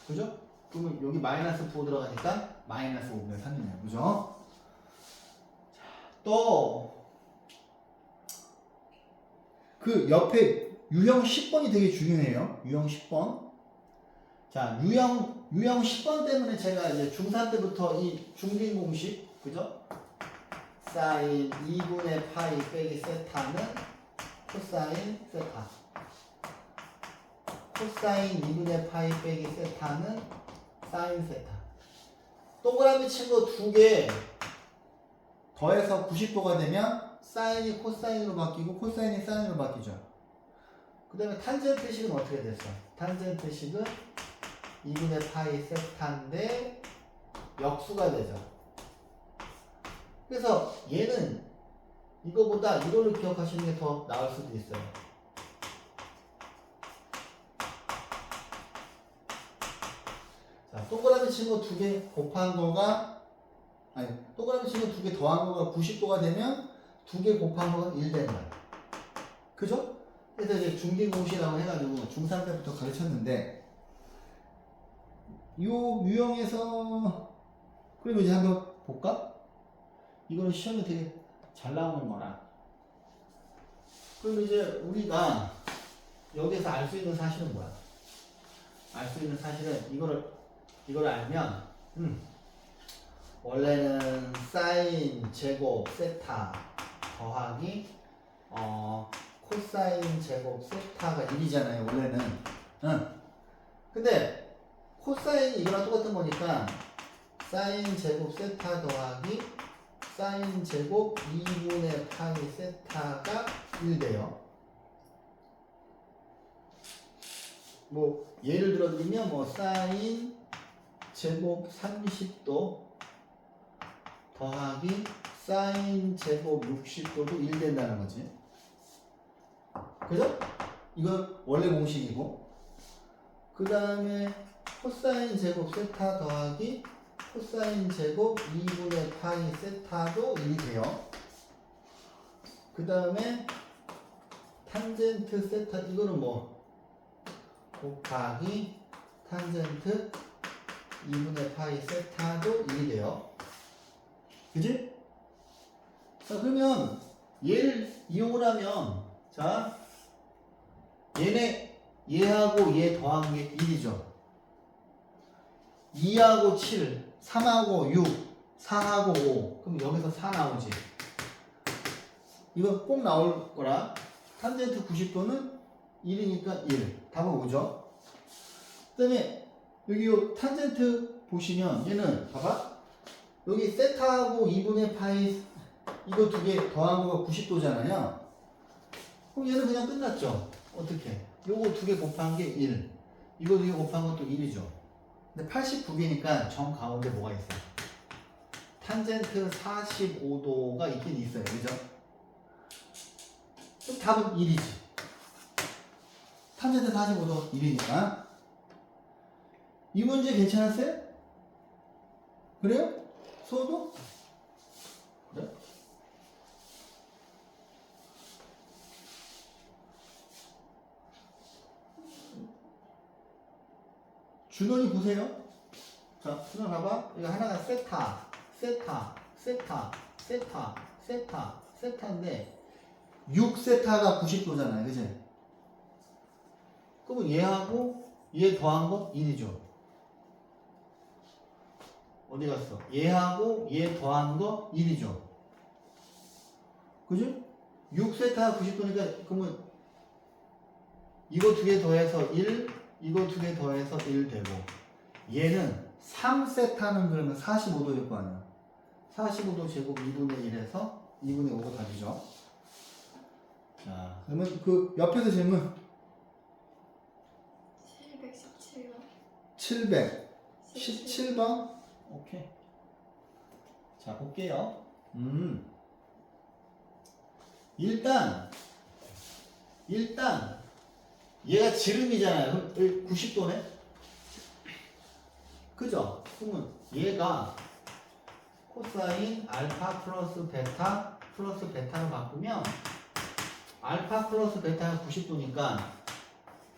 그죠? 그러면 여기 마이너스 4 들어가니까 마이너스 5분의 3이네요. 그죠? 또 그 옆에 유형 10번이 되게 중요해요. 유형 10번. 자, 유형 10번 때문에 제가 이제 중3 때부터 이 중딩 공식, 그죠? 사인 2분의 파이 빼기 세타는 코사인 세타. 코사인 2분의 파이 빼기 세타는 사인 세타. 동그라미 친 거 두 개 더해서 90도가 되면 사인이 코사인으로 바뀌고 코사인이 사인으로 바뀌죠. 그 다음에 탄젠트식은 어떻게 됐어? 탄젠트식은 2분의 파이 세타인데 역수가 되죠. 그래서 얘는 이거보다 이거를 기억하시는 게 더 나을 수도 있어요. 자, 동그라미 친 거 두 개 곱한 거가 동그라미 친 거 두 개 더한 거가 90도가 되면 두 개 곱한 거가 1 된다. 그죠? 그래서 이제 중딩공식이라고 해가지고 중3 때부터 가르쳤는데 요 유형에서 그럼 이제 한번 볼까? 이거는 시험에 되게 잘 나오는 거라. 그럼 이제 우리가 여기서 알 수 있는 사실은 뭐야? 알 수 있는 사실은 이걸 알면 원래는 사인 제곱 세타 더하기 코사인 제곱 세타가 1이잖아요. 원래는. 근데 코사인이 이거랑 똑같은 거니까 사인 제곱 세타 더하기 사인 제곱 2분의 파이 세타가 1 돼요. 뭐 예를 들어드리면 뭐 사인 제곱 30도 더하기 사인 제곱 60도도 1 된다는 거지. 그죠? 이건 원래 공식이고 그 다음에 코사인 제곱 세타 더하기 코사인 제곱 2분의 파이 세타도 1이 돼요. 그 다음에 탄젠트 세타 이거는 뭐 곱하기 탄젠트 2분의 파이 세타도 1이 돼요. 그지? 자, 그러면 얘를 이용을 하면 자 얘하고 얘 더한 게 1이죠. 2하고 7, 3하고 6, 4하고 5. 그럼 여기서 4 나오지. 이거 꼭 나올 거라. 탄젠트 90도는 1이니까 1. 답은 5죠. 그 다음에 여기 요 탄젠트 보시면 얘는 봐봐. 여기 세타하고 2분의 파이 이거 두 개 더한 거가 90도잖아요. 그럼 얘는 그냥 끝났죠. 어떻게? 요거 두 개 곱한 게 1. 이거 두 개 곱한 것도 1이죠. 근데 89개니까 정 가운데 뭐가 있어요? 탄젠트 45도가 있긴 있어요. 그죠? 그럼 답은 1이지. 탄젠트 45도 1이니까. 이 문제 괜찮았어요? 그래요? 수호도? 그래? 준원이 보세요. 자, 준원 봐봐. 이거 하나가 세타인데 6세타가 90도잖아요. 그지? 그러면 얘하고 얘 더한 거 1이죠. 어디 갔어? 얘하고 얘 더한 거 1이죠. 그죠? 6세타가 90도니까 그러면 이거 두 개 더해서 1, 이거 두 개 더해서 1 되고 얘는 3세타는 그러면 45도일 거 아니야. 45도 제곱 2분의 1에서 2분의 5가 답이죠. 자, 그러면 그 옆에서 질문 717번. 717번. 오케이. 자, 볼게요. 일단 얘가 지름이잖아요. 그럼 90도네? 그죠? 그러면 얘가 코사인 알파 플러스 베타로 바꾸면 알파 플러스 베타가 90도니까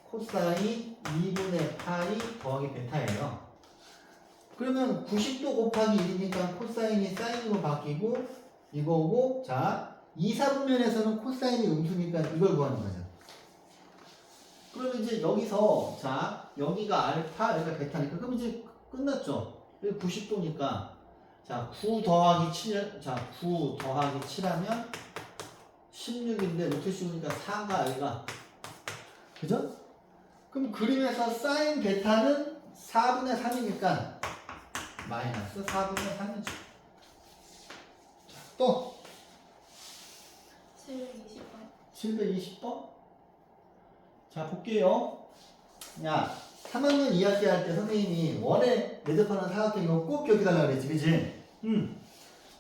코사인 2분의 파이 더하기 베타예요. 그러면 90도 곱하기 1이니까 코사인이 사인으로 바뀌고 이거고, 자 2, 4분면에서는 코사인이 음수니까 이걸 구하는 거죠. 그러면 이제 여기서 자 여기가 알파 여기가 베타니까 그럼 이제 끝났죠. 여기 90도니까 자 9 더하기 7, 자 9 더하기 7하면 16인데 루트 씌우니까 4가 여기가 그죠? 그럼 그림에서 사인 베타는 4분의 3이니까 마이너스 4분의 3이죠. 자, 또 720번. 720번. 자, 볼게요. 야, 3학년 2학기 할 때 선생님이 원에 매듭하는 사각형 이거 꼭 기억해달라 그랬지, 그지?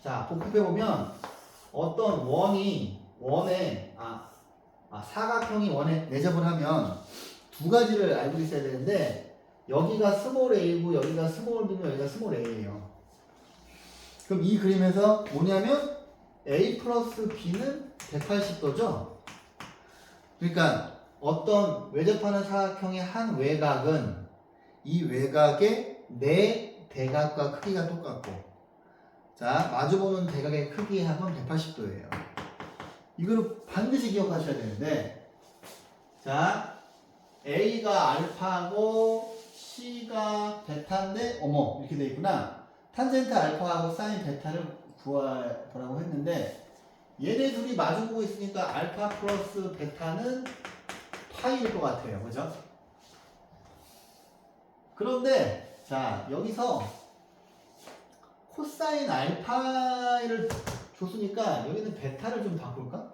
자, 복습해보면 어떤 원에 사각형이 원에 매듭을 하면 두 가지를 알고 있어야 되는데 여기가 스몰 a고 여기가 스몰 b고 여기가 스몰 a예요. 그럼 이 그림에서 뭐냐면 a 플러스 b는 180도죠? 그러니까 어떤 외접하는 사각형의 한 외곽은 이 외곽의 네 대각과 크기가 똑같고, 자 마주보는 대각의 크기 합은 180도예요. 이거를 반드시 기억하셔야 되는데, 자 A가 알파고 C가 베타인데 어머 이렇게 돼 있구나. 탄젠트 알파하고 사인 베타를 구하라고 했는데 얘네 둘이 마주보고 있으니까 알파 플러스 베타는 파이일 것 같아요. 그죠? 그런데 자 여기서 코사인 알파를 줬으니까 여기는 베타를 좀 바꿀까?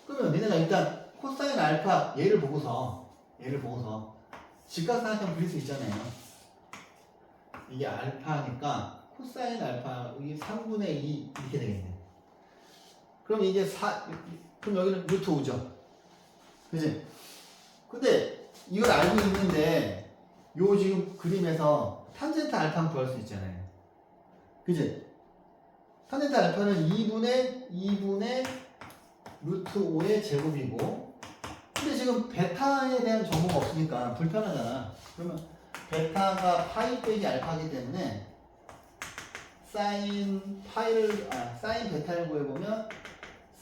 그러면 니네가 일단 코사인 알파 얘를 보고서 직각사각형 그릴 수 있잖아요. 이게 알파니까 코사인 알파 이게 3분의 2 이렇게 되겠네. 그럼 이제 그럼 여기는 루트 5죠. 그지? 근데 이걸 알고 있는데 요 지금 그림에서 탄젠트 알파는 구할 수 있잖아요. 그지? 탄젠트 알파는 2분의 루트 5의 제곱이고, 근데 지금 베타에 대한 정보가 없으니까 불편하잖아. 그러면 베타가 파이 빼기 알파이기 때문에 사인 베타를 구해보면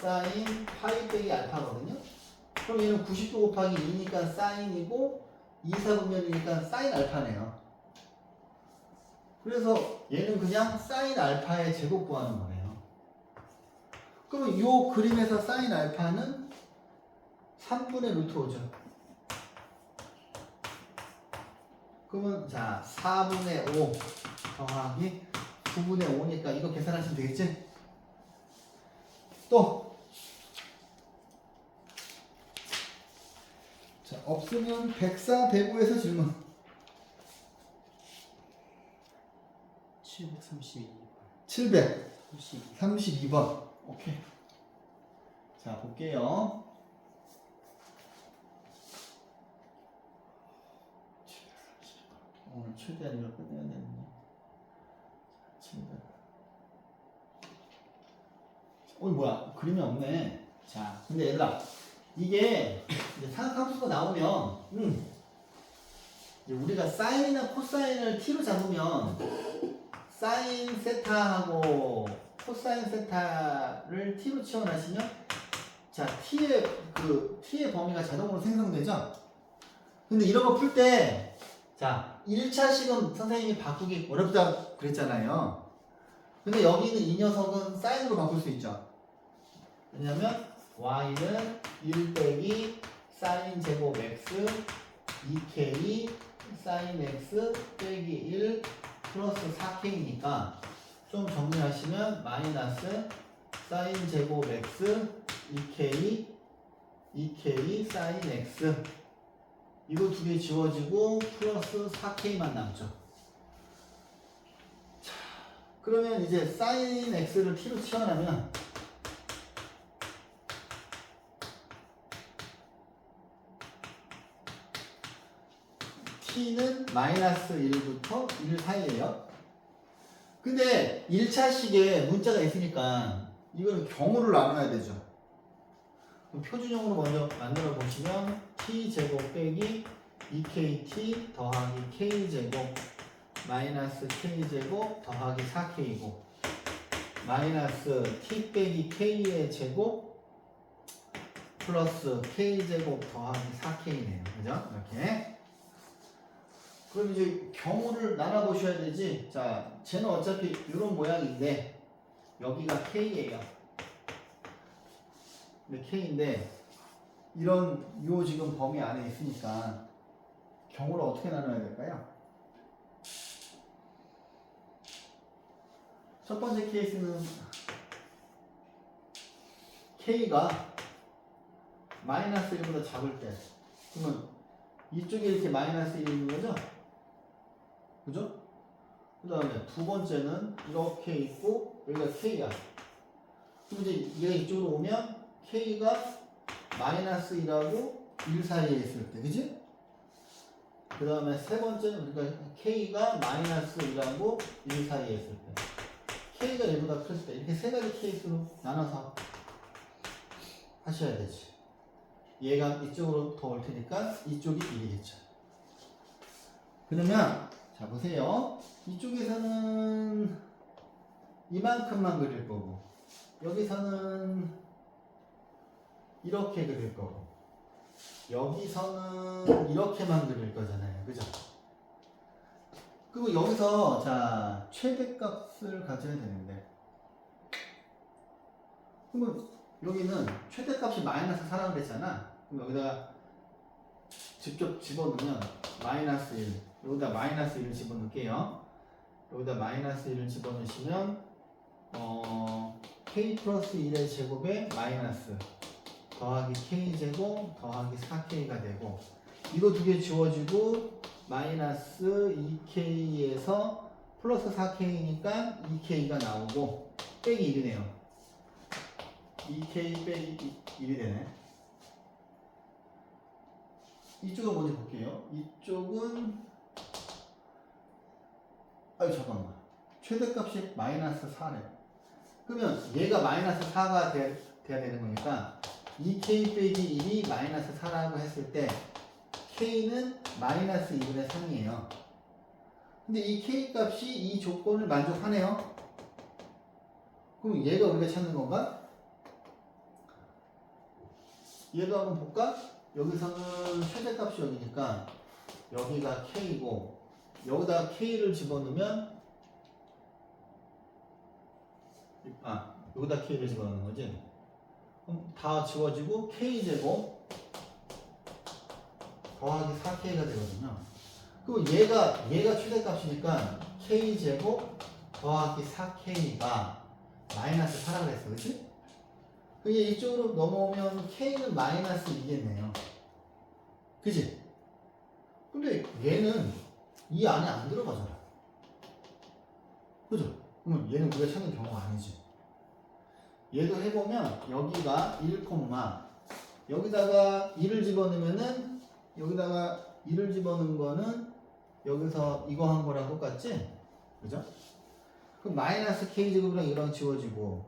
사인 파이 빼기 알파거든요. 그럼 얘는 90도 곱하기 2니까 사인이고 2, 4분면이니까 사인 알파네요. 그래서 얘는 그냥 사인 알파의 제곱 구하는 거네요. 그러면 이 그림에서 사인 알파는 3분의 루트 5죠. 그러면 자 4분의 5 더하기 9분의 5니까 이거 계산하시면 되겠지? 또 자, 없으면 104, 105에서 질문. 732번. 732번. 오케이. 자, 자, 볼게요. 오늘 최대한 이걸 끝내야 되는데. 최대한. 뭐야. 그림이 없네. 자, 근데 얘들아. 이게 이제 삼각함수가 나오면, 이제 우리가 사인이나 코사인을 t로 잡으면, 사인 세타하고 코사인 세타를 t로 치환하시면, 자, t의 범위가 자동으로 생성되죠? 근데 이런 거 풀 때, 자, 1차식은 선생님이 바꾸기 어렵다고 그랬잖아요. 근데 여기 있는 이 녀석은 사인으로 바꿀 수 있죠. 왜냐면 y는 1 빼기 사인 제곱 x 2k 사인 x 빼기 1 플러스 4k니까 좀 정리하시면 마이너스 사인 제곱 x 2k 사인 x 이거 두 개 지워지고 플러스 4k만 남죠. 자, 그러면 이제 사인 x를 t로 치환하면 t는 마이너스 1부터 1 사이에요. 근데 1차식에 문자가 있으니까 이거는 경우를 나눠야 되죠. 그럼 표준형으로 먼저 만들어 보시면 t제곱 빼기 2kt 더하기 k제곱 마이너스 k제곱 더하기 4k이고 마이너스 t 빼기 k의 제곱 플러스 k제곱 더하기 4k네요. 그죠? 이렇게. 그럼 이제 경우를 나눠보셔야 되지. 자, 쟤는 어차피 이런 모양인데 여기가 k예요. 근데 k인데 이런 요 지금 범위 안에 있으니까 경우를 어떻게 나눠야 될까요? 첫 번째 케이스는 k가 마이너스 1보다 작을 때 그러면 이쪽에 이렇게 마이너스 1이 있는 거죠? 그죠? 그 다음에 두 번째는 이렇게 있고 여기가 k야. 그럼 이제 얘가 이쪽으로 오면 k가 마이너스 1하고 1 사이에 있을 때, 그지? 그 다음에 세 번째는 그러니까 k가 마이너스 1하고 1 사이에 있을 때, k가 1보다 클 때, 이렇게 세 가지 케이스로 나눠서 하셔야 되지. 얘가 이쪽으로 더 올 테니까 이쪽이 1이겠죠. 그러면 자 보세요. 이쪽에서는 이만큼만 그릴 거고 여기서는 이렇게 그릴 거고 여기서는 이렇게만 그릴 거잖아요. 그죠? 그리고 여기서 자 최대값을 가져야 되는데 그러면 여기는 최대값이 마이너스 4라고 그랬잖아. 그럼 여기다가 직접 집어넣으면 마이너스 1 여기다 마이너스 1을 집어넣을게요. 여기다 마이너스 1을 집어넣으시면 k 플러스 1의 제곱에 마이너스 더하기 k제곱 더하기 4k가 되고 이거 두 개 지워지고 마이너스 2k에서 플러스 4k니까 2k가 나오고 빼기 1이네요. 2k 빼기 1이 되네. 이쪽은 먼저 볼게요. 이쪽은 잠깐만. 최대값이 마이너스 4래. 그러면 얘가 마이너스 4가 돼야 되는 거니까 2k 빼기 1이 마이너스 4라고 했을 때 k는 마이너스 2분의 3이에요. 근데 이 k 값이 이 조건을 만족하네요. 그럼 얘가 우리가 찾는 건가? 얘가 한번 볼까? 여기서는 최대값이 여기니까 여기가 k고 여기다 k를 집어넣으면 여기다 k를 집어넣는 거지. 그럼 다 지워지고 k제곱 더하기 4k가 되거든요. 그리고 얘가 최대값이니까 k제곱 더하기 4k가 마이너스 4라고 그랬어. 그치? 그게 이쪽으로 넘어오면 k는 마이너스 2겠네요. 그치? 근데 얘는 이 안에 안 들어가잖아. 그죠? 그러면 얘는 우리가 찾는 경우가 아니지. 얘도 해보면 여기가 1, 여기다가 2를 집어넣으면은 여기다가 2를 집어넣은 거는 여기서 이거 한 거랑 똑같지? 그죠? 그럼 마이너스 k제곱이랑 이랑 지워지고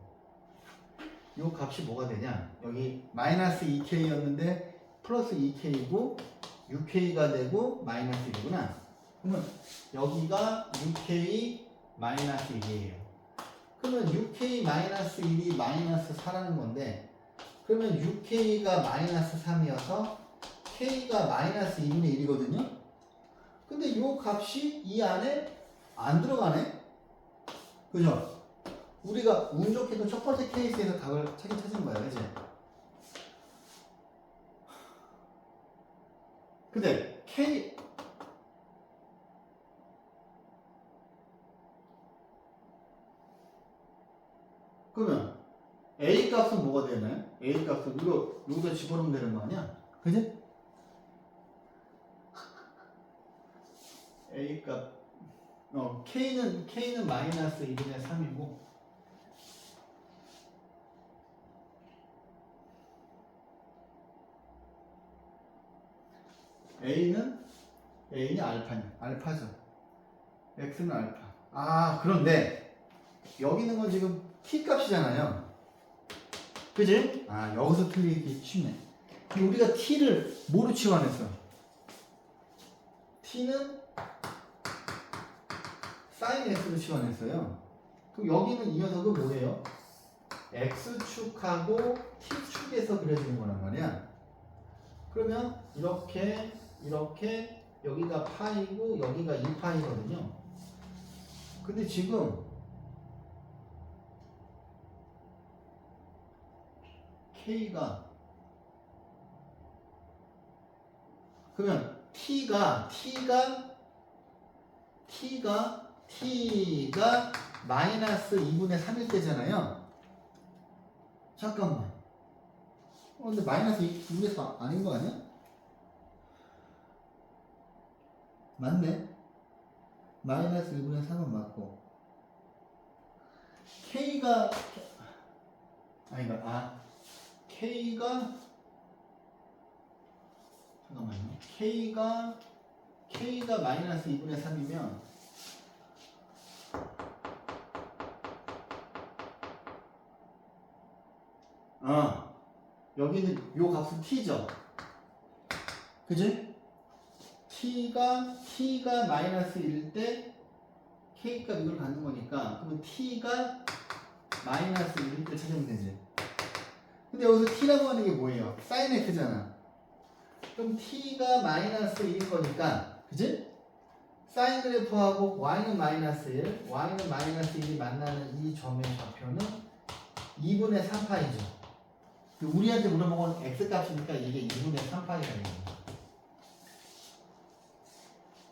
요 값이 뭐가 되냐? 여기 마이너스 2k였는데 플러스 2k고 6k가 되고 마이너스 1이구나. 그러면 여기가 6k 마이너스 1이에요. 그러면 6k 마이너스 1이 마이너스 4라는 건데 그러면 6k가 마이너스 3이어서 k가 마이너스 2분의 1이거든요. 근데 요 값이 이 안에 안 들어가네? 그죠? 우리가 운 좋게도 첫 번째 케이스에서 답을 찾은 거야, 그지? 근데 K 그러면 A 값은 뭐가 되나요? A 값은 이거 여기다 집어넣으면 되는 거 아니야? 그지? A 값 K는 마이너스 2분의 3이고 A는 알파죠. X는 알파. 아, 그런데 여기 있는 건 지금 T 값이잖아요. 그지? 아, 여기서 틀리기 쉽네. 근데 우리가 T를 뭐로 치환했어? T는 sin X로 치환했어요. 그럼 여기는 이 녀석은 뭐예요? X축하고 T축에서 그려지는 거란 말이야. 그러면 이렇게 여기가 파이고 여기가 2파이거든요. 근데 지금 K가 그러면 T가 마이너스 2분의 3일 때잖아요. 잠깐만. 근데 마이너스 2분의 4 아닌 거 아니야? 맞네. 마이너스 2분의 3은 맞고 K가 잠깐만요. K가 마이너스 2분의 3이면 여기는 요 값은 T죠. 그지? T가 마이너스 1일 때 K값 이걸 갖는 거니까 그러면 T가 마이너스 1일 때 찾으면 되지. 근데 여기서 T라고 하는 게 뭐예요? sin X잖아. 그럼 T가 마이너스 1인 거니까 그지? 사인 그래프하고 Y는 마이너스 1, Y는 마이너스 1이 만나는 이 점의 좌표는 2분의 3파이죠. 우리한테 물어본 X값이니까 이게 2분의 3파이가 되는 거예요.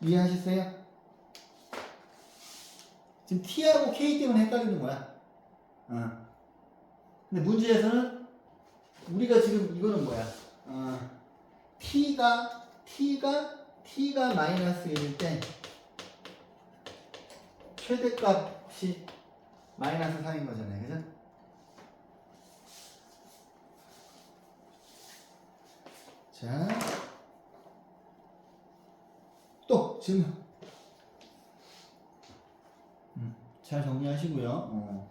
이해하셨어요? 지금 T하고 K 때문에 헷갈리는 거야. 근데 문제에서는 우리가 지금 이거는 뭐야? T가 마이너스 1일 때 최대값이 마이너스 3인 거잖아요. 그죠? 자, 또 질문. 잘 정리하시고요.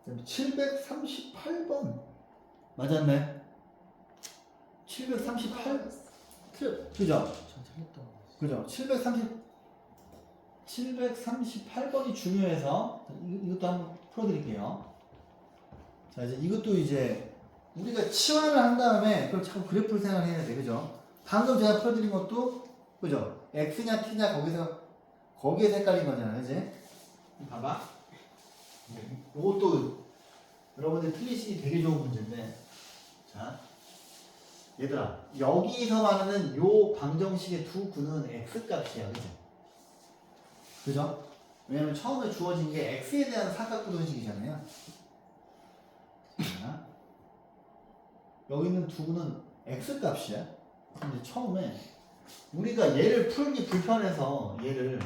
738번 맞았네. 738 그죠? 그죠? 738번이 중요해서 이것도 한번 풀어드릴게요. 자, 이것도 우리가 치환을 한 다음에 그럼 자꾸 그래프를 생각해야 돼. 그죠? 방금 제가 풀어드린 것도 그죠? X냐 T냐 거기에 헷갈린 거잖아. 그지? 봐봐. 이것도 여러분들 틀리시기 되게 좋은 문제인데, 자, 얘들아, 여기서 말하는 요 방정식의 두 근은 X값이야. 그죠? 그죠? 왜냐면 처음에 주어진 게 X에 대한 사각구동식이잖아요. 자, 여기 있는 두 근은 X값이야. 근데 처음에 우리가 얘를 풀기 불편해서 얘를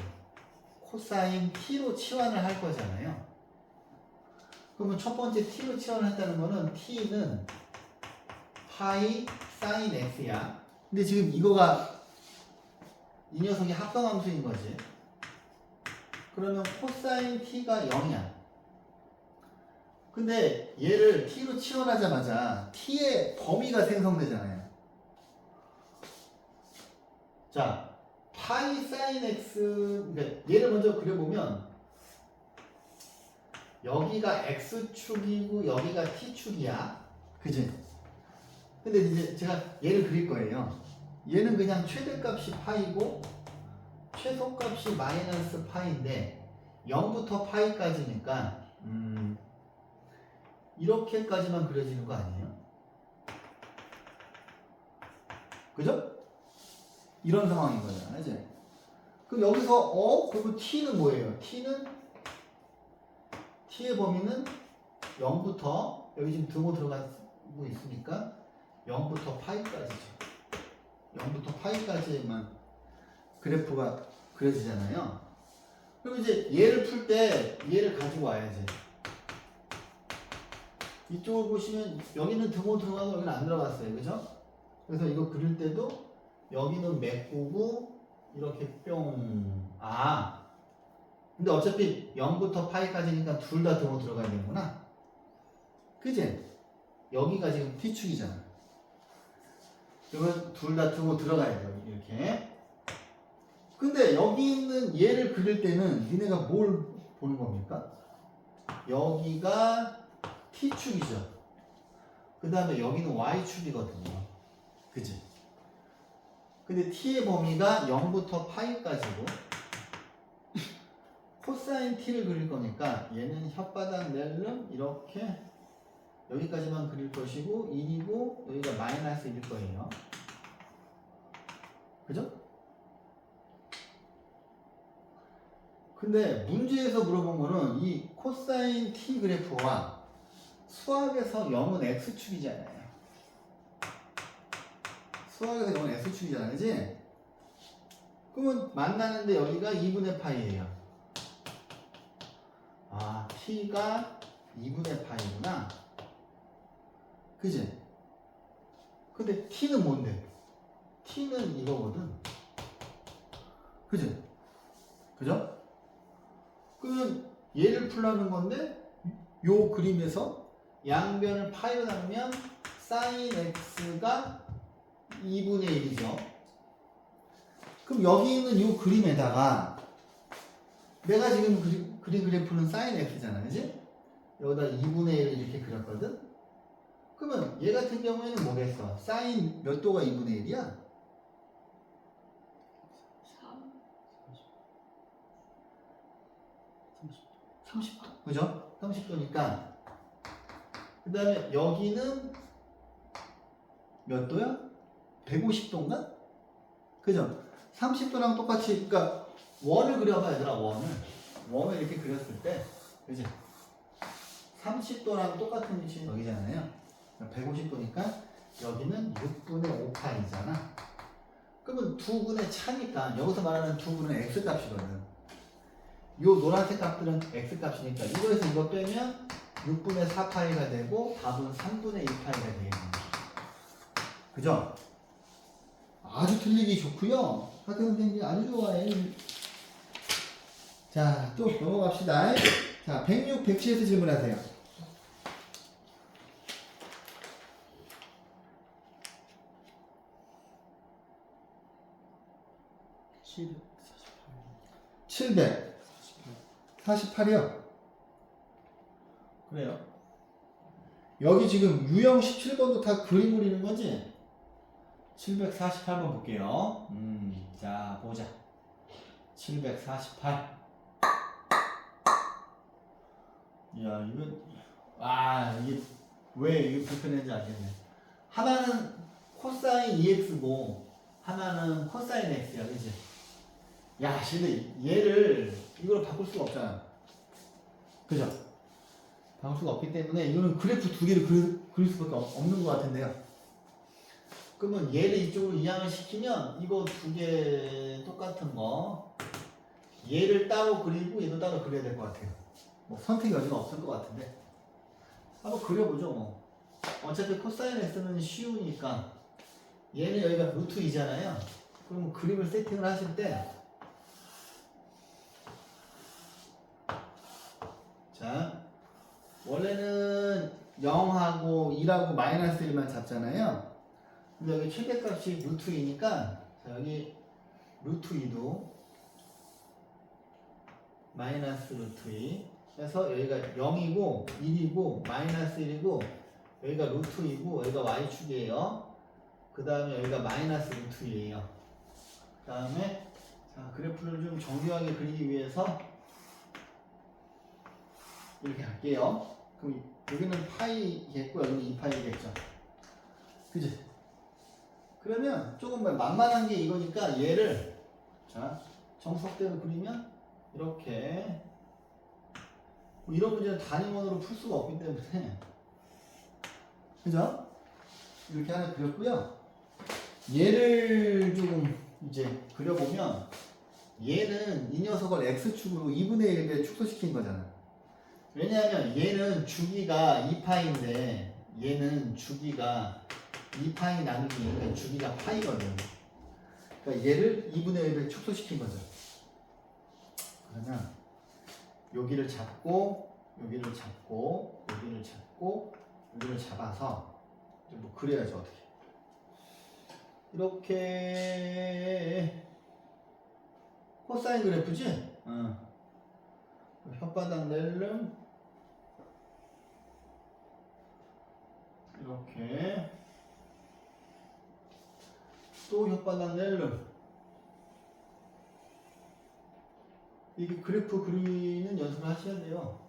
코사인 t로 치환을 할 거잖아요. 그러면 첫 번째 t로 치환을 했다는 거는 t는 파이 사인 x야. 근데 지금 이거가 이 녀석이 합성함수인 거지. 그러면 코사인 t가 0이야. 근데 얘를 t로 치환하자마자 t의 범위가 생성되잖아요. 자, 파이 사인 x, 그러니까 얘를 먼저 그려보면 여기가 x축이고 여기가 t축이야. 그지? 근데 이제 제가 얘를 그릴 거예요. 얘는 그냥 최대값이 파이고 최소값이 마이너스 파이인데 0부터 파이까지니까 이렇게까지만 그려지는 거 아니에요? 그죠? 이런 상황인 거잖아, 이제. 그럼 여기서 그리고 t는 뭐예요? t의 범위는 0부터 여기 지금 등호 들어가고 있으니까 0부터 파이까지죠. 0부터 파이까지만 그래프가 그려지잖아요. 그럼 이제 얘를 풀 때 얘를 가지고 와야지. 이쪽을 보시면 여기는 등호 들어가고 여기는 안 들어갔어요. 그죠? 그래서 이거 그릴 때도 여기는 메꾸고 이렇게 뿅. 근데 어차피 0부터 파이까지니까 둘 다 등호 들어가야 되는구나. 그지? 여기가 지금 t축이잖아. 그러면 둘 다 등호 들어가야 돼요. 이렇게. 근데 여기 있는 얘를 그릴 때는 니네가 뭘 보는 겁니까? 여기가 t축이죠. 그 다음에 여기는 y축이거든요. 그지? 근데 t의 범위가 0부터 파이까지고 코사인 t를 그릴 거니까 얘는 혓바닥 낼름 이렇게 여기까지만 그릴 것이고 1이고 여기가 마이너스 1일 거예요. 그죠? 근데 문제에서 물어본 거는 이 코사인 t 그래프와 수학에서 0은 x축이잖아요. 수학에서 0은 x축이잖아요. 그지? 그러면 만나는데 여기가 2분의 파이예요. t가 2분의 파이구나. 그지? 근데 t는 뭔데? t는 이거거든. 그지? 그죠? 그러면 얘를 풀라는 건데 요 그림에서 양변을 파이로 나누면 사인 x가 2분의 1이죠. 그럼 여기 있는 이 그림에다가 내가 지금 그린 그래프는 사인 x잖아. 그지? 여기다 2분의 1을 이렇게 그렸거든? 그러면 얘 같은 경우에는 뭐겠어? 사인 몇 도가 2분의 1이야? 30도. 그죠? 30도니까. 그 다음에 여기는 몇 도야? 150도인가? 그죠? 30도랑 똑같이, 그러니까 원을 그려봐, 얘들아, 원을 이렇게 그렸을 때, 그지? 30도랑 똑같은 위치는 여기잖아요. 150도니까 여기는 6분의 5파이잖아. 그러면 두 분의 차니까 여기서 말하는 두 분은 x값이거든. 요 노란색 값들은 x값이니까 이거에서 이거 빼면 6분의 4파이가 되고 답은 3분의 2파이가 되겠네. 그죠? 아주 틀리기 좋고요. 학교 선생님이 아주 좋아해. 자, 또 넘어갑시다. 자, 106, 107에서 질문하세요. 748이요? 그래요. 여기 지금 유형 17번도 다 그림 그리는 거지? 748번 볼게요. 자, 보자. 748. 야, 이게 왜 이게 불편한지 알겠네. 하나는 코사인 2x고 하나는 코사인 x야, 그치? 야, 근데 얘를 이걸 바꿀 수가 없잖아. 그죠? 바꿀 수가 없기 때문에 이거는 그래프 두 개를 그릴 수밖에 없는 것 같은데요. 그러면 얘를 이쪽으로 이항을 시키면 이거 두 개 똑같은 거 얘를 따로 그리고 얘도 따로 그려야 될 것 같아요. 뭐 선택 여지가 없을 것 같은데 한번 그려보죠 뭐. 어차피 코사인 S는 쉬우니까 얘는 여기가 루트 2잖아요. 그럼 그림을 세팅을 하실 때 자, 원래는 0하고 2하고 마이너스 1만 잡잖아요. 근데 여기 최대값이 루트 2니까 자, 여기 루트 2도 마이너스 루트 2 그래서 여기가 0이고 1이고 마이너스 1이고 여기가 루트 2고 여기가 y축이에요. 그 다음에 여기가 마이너스 루트 2예요. 그 다음에 자, 그래프를 좀 정교하게 그리기 위해서 이렇게 할게요. 그럼 여기는 파이겠고 여기는 2파이겠죠. 그지? 그러면 조금 만만한 게 이거니까 얘를 자 정석대로 그리면 이렇게 뭐 이런 문제는 단위원으로 풀 수가 없기 때문에 그죠? 이렇게 하나 그렸고요. 얘를 좀 이제 그려보면 얘는 이 녀석을 x축으로 2분의 1배 축소시킨 거잖아. 왜냐하면 얘는 주기가 2파인데 얘는 주기가 2파이 나누기 주기가 파이거든. 그러니까 얘를 2분의 1배 축소시킨 거죠. 그러면 여기를 잡고 여기를 잡고 여기를 잡고 여기를 잡아서 뭐 그려야죠. 어떻게 이렇게 코사인 그래프지? 혓바닥 낼름 이렇게 또 혓바닥 낼름 이게 그래프 그리는 연습을 하셔야 돼요.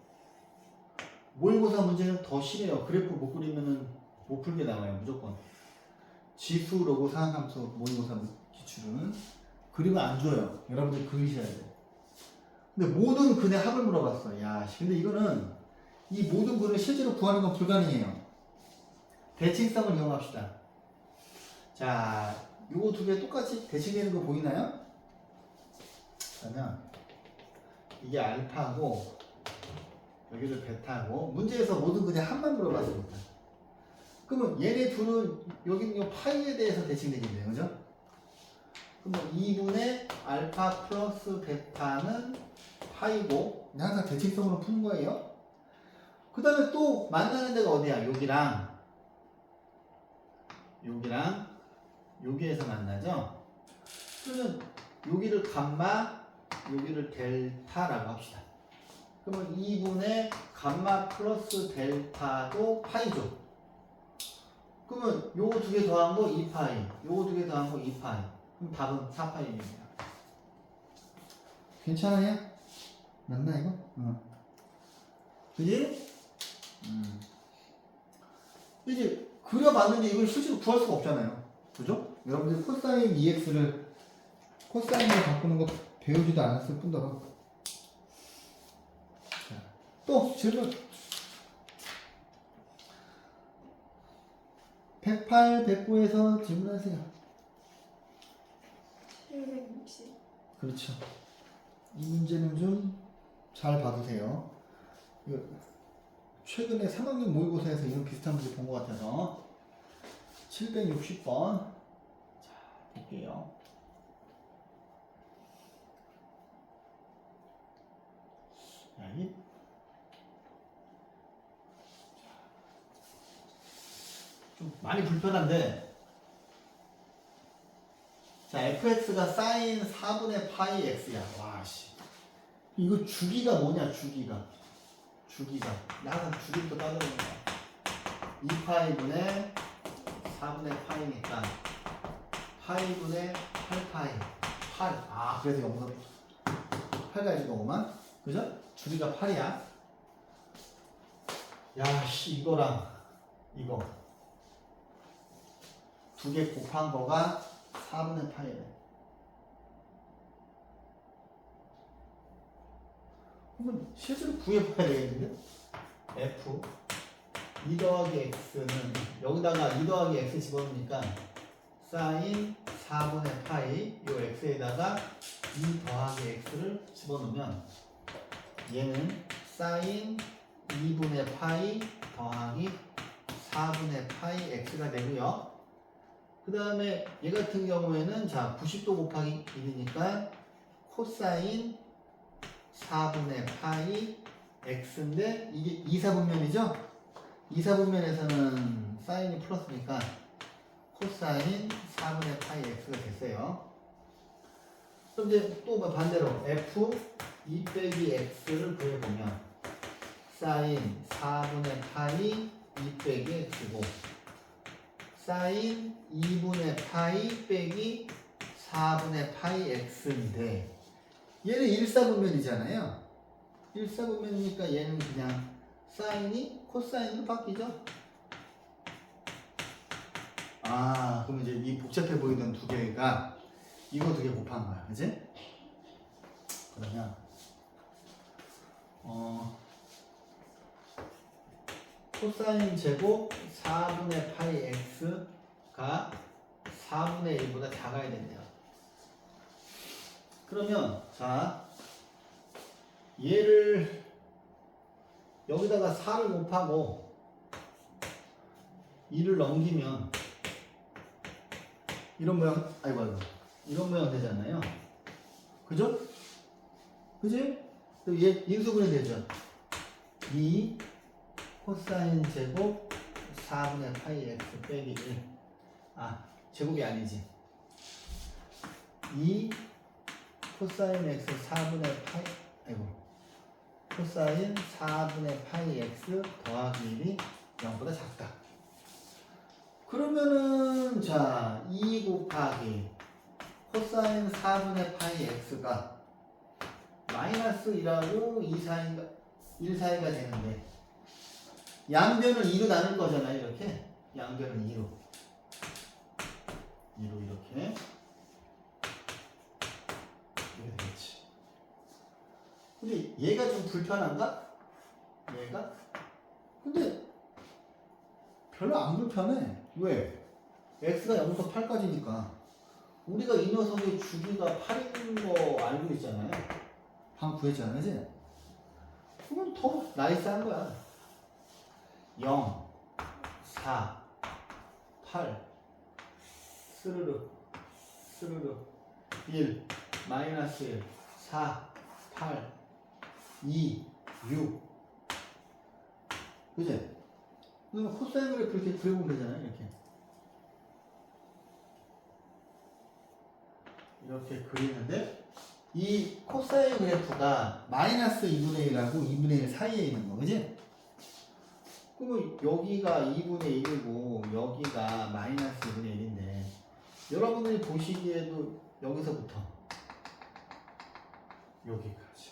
모의고사 문제는 더 심해요. 그래프 못 그리면은 못 풀게 나와요. 무조건 지수, 로고, 상함수 모의고사 기출은 그리면 안 줘요. 여러분들 그리셔야 돼요. 근데 모든 근의 합을 물어봤어. 야, 근데 이거는 이 모든 근을 실제로 구하는 건 불가능해요. 대칭성을 이용합시다. 자, 요거 두 개 똑같이 대칭되는 거 보이나요? 그러면 이게 알파고 여기를 베타고 문제에서 모든 근의 합만 물어봤으니까 그러면 얘네 둘은 여기는 요 파이에 대해서 대칭되겠네요. 그죠? 그럼 2분의 알파 플러스 베타는 파이고 항상 대칭성으로 푸는 거예요. 그 다음에 또 만나는 데가 어디야? 여기랑 여기에서 만나죠? 그러면 여기를 감마 여기를 델타라고 합시다. 그러면 2분의 감마 플러스 델타도 파이죠. 그러면 요거 두 개 더한 거 2파이 요거 두 개 더한 거 2파이 그럼 답은 4파이입니다. 괜찮아요? 맞나 이거? 그지? 이제 그려봤는데 이걸 실제로 구할 수가 없잖아요. 그죠? 여러분들 코사인 EX를 코사인으로 바꾸는 거 배우지도 않았을 뿐더러. 자, 또 질문. 108, 109에서 질문하세요. 760. 그렇죠. 이 문제는 좀 잘 봐두세요. 이거 최근에 3학년 모의고사에서 이런 비슷한 문제 본 것 같아서 760번 자 볼게요. 여기 좀 많이 불편한데 자 fx가 사인 4분의 파이 x야. 와씨 이거 주기가 뭐냐 주기가 나 항상 주기부터 따져보는 거야. 2파이분의 4분의 파이니까 파이분의 8파이 8 그래서 여기서 8까지 거구만. 그죠? 주기가 8이야. 야씨 이거랑 이거 두 개 곱한 거가 4분의 파이래. 그러면 실제로 구해봐야 되겠는데? f 2 더하기 x는 여기다가 2 더하기 x 집어넣으니까 사인 4분의 파이 요 x에다가 2 더하기 x를 집어넣으면 얘는 사인 2분의 파이 더하기 4분의 파이 x가 되고요. 그 다음에 얘 같은 경우에는 자 90도 곱하기 1이니까 코사인 4분의 파이 x인데 이게 2사분면이죠? 2사분면에서는 사인이 플러스니까 코사인 4분의 파이 x가 됐어요. 그럼 이제 또 반대로 f 2 빼기 x를 구해보면 사인 4분의 파이 2 빼기 x고 사인 2분의 파이 빼기 4분의 파이 x인데 얘는 1사분면이잖아요. 1사분면이니까 얘는 그냥 사인이 코사인으로 바뀌죠. 아, 그럼 이제 이 복잡해 보이던 두 개가 이거 두 개 곱한 거야, 그지? 그러면 코사인 제곱 4분의 파이 x가 4분의 1보다 작아야 된대요. 그러면 자 얘를 여기다가 4를 곱하고 2를 넘기면 이런 모양, 아이고 이런 모양 되잖아요. 그죠? 그지? 또 얘 인수분해 되죠. 2 코사인 제곱 4분의 파이 x 빼기 1. 아, 제곱이 아니지. 2 코사인 x 4분의 파이, 아이고 코사인 4분의 파이 x 더하기 1이 0보다 작다. 그러면은 자 2 곱하기 코사인 4분의 파이 x가 마이너스 1하고 2 사이가 1 사이가 되는데 양변을 2로 나눌 거잖아요. 이렇게 양변을 2로 이렇게 되겠지. 근데 얘가 좀 불편한가? 얘가? 근데 별로 안 불편해. 왜? x가 0부터 8까지니까 우리가 이 녀석의 주기가 8인 거 알고 있잖아요. 방금 구했잖아, 그지? 그건 더 나이스한 거야. 0, 4, 8, 스르륵, 1, 마이너스 1, 4, 8, 2, 6. 그지? 그러면 코사인 그래프 이렇게 그려보면 되잖아요, 이렇게 그리는데 이 코사인 그래프가 마이너스 2분의 1하고 2분의 1 사이에 있는 거, 그지? 그러면 여기가 2분의 1이고 여기가 마이너스 2분의 1인데 여러분들이 보시기에도 여기서부터 여기까지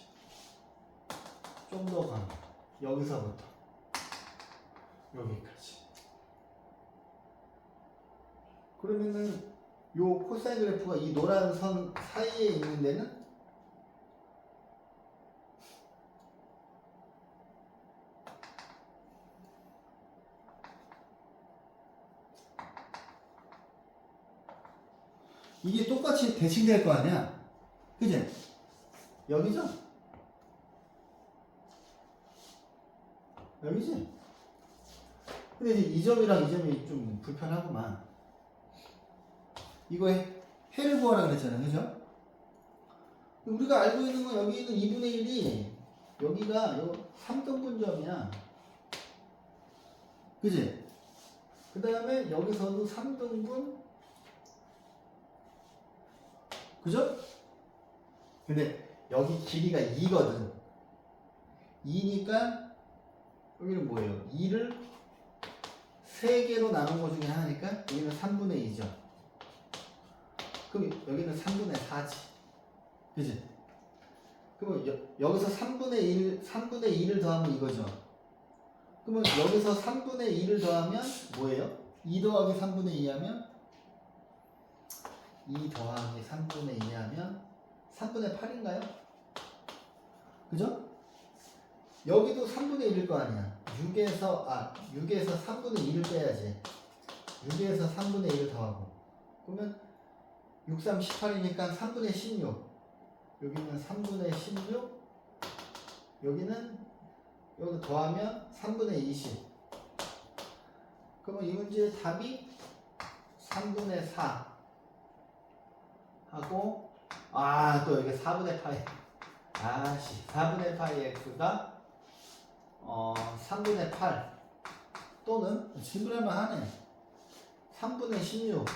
좀 더 가면 여기서부터 여기까지 그러면은 요 코사인 그래프가 이 노란 선 사이에 있는 데는 이게 똑같이 대칭될 거 아니야? 그지? 여기죠? 여기지? 근데 이제 이 점이랑 이 점이 좀 불편하구만. 이거에 해를 구하라 그랬잖아요. 그죠? 우리가 알고 있는 건 여기 있는 2분의 1이 여기가 요 3등분점이야. 그지? 그 다음에 여기서도 3등분. 그죠? 근데 여기 길이가 2거든. 2니까 여기는 뭐예요? 2를 3개로 나눈 것 중에 하나니까 여기는 3분의 2죠. 그럼 여기는 3분의 4지. 그지? 그러면 여기서 3분의 2를 더하면 이거죠. 그러면 여기서 3분의 2를 더하면 뭐예요? 2 더하기 3분의 2 하면 2 더하기 3분의 2 하면 3분의 8인가요? 그죠? 여기도 3분의 1일 거 아니야. 6에서 3분의 2를 빼야지. 6에서 3분의 1을 더하고. 그러면 6, 3, 18이니까 3분의 16. 여기는 3분의 16, 여기는 여기 더하면 3분의 20. 그러면 이 문제의 답이 3분의 4 하고, 또 여기 4분의 파이. 4분의 파이 x가 3분의 8 또는 질문할만 하네. 3분의 16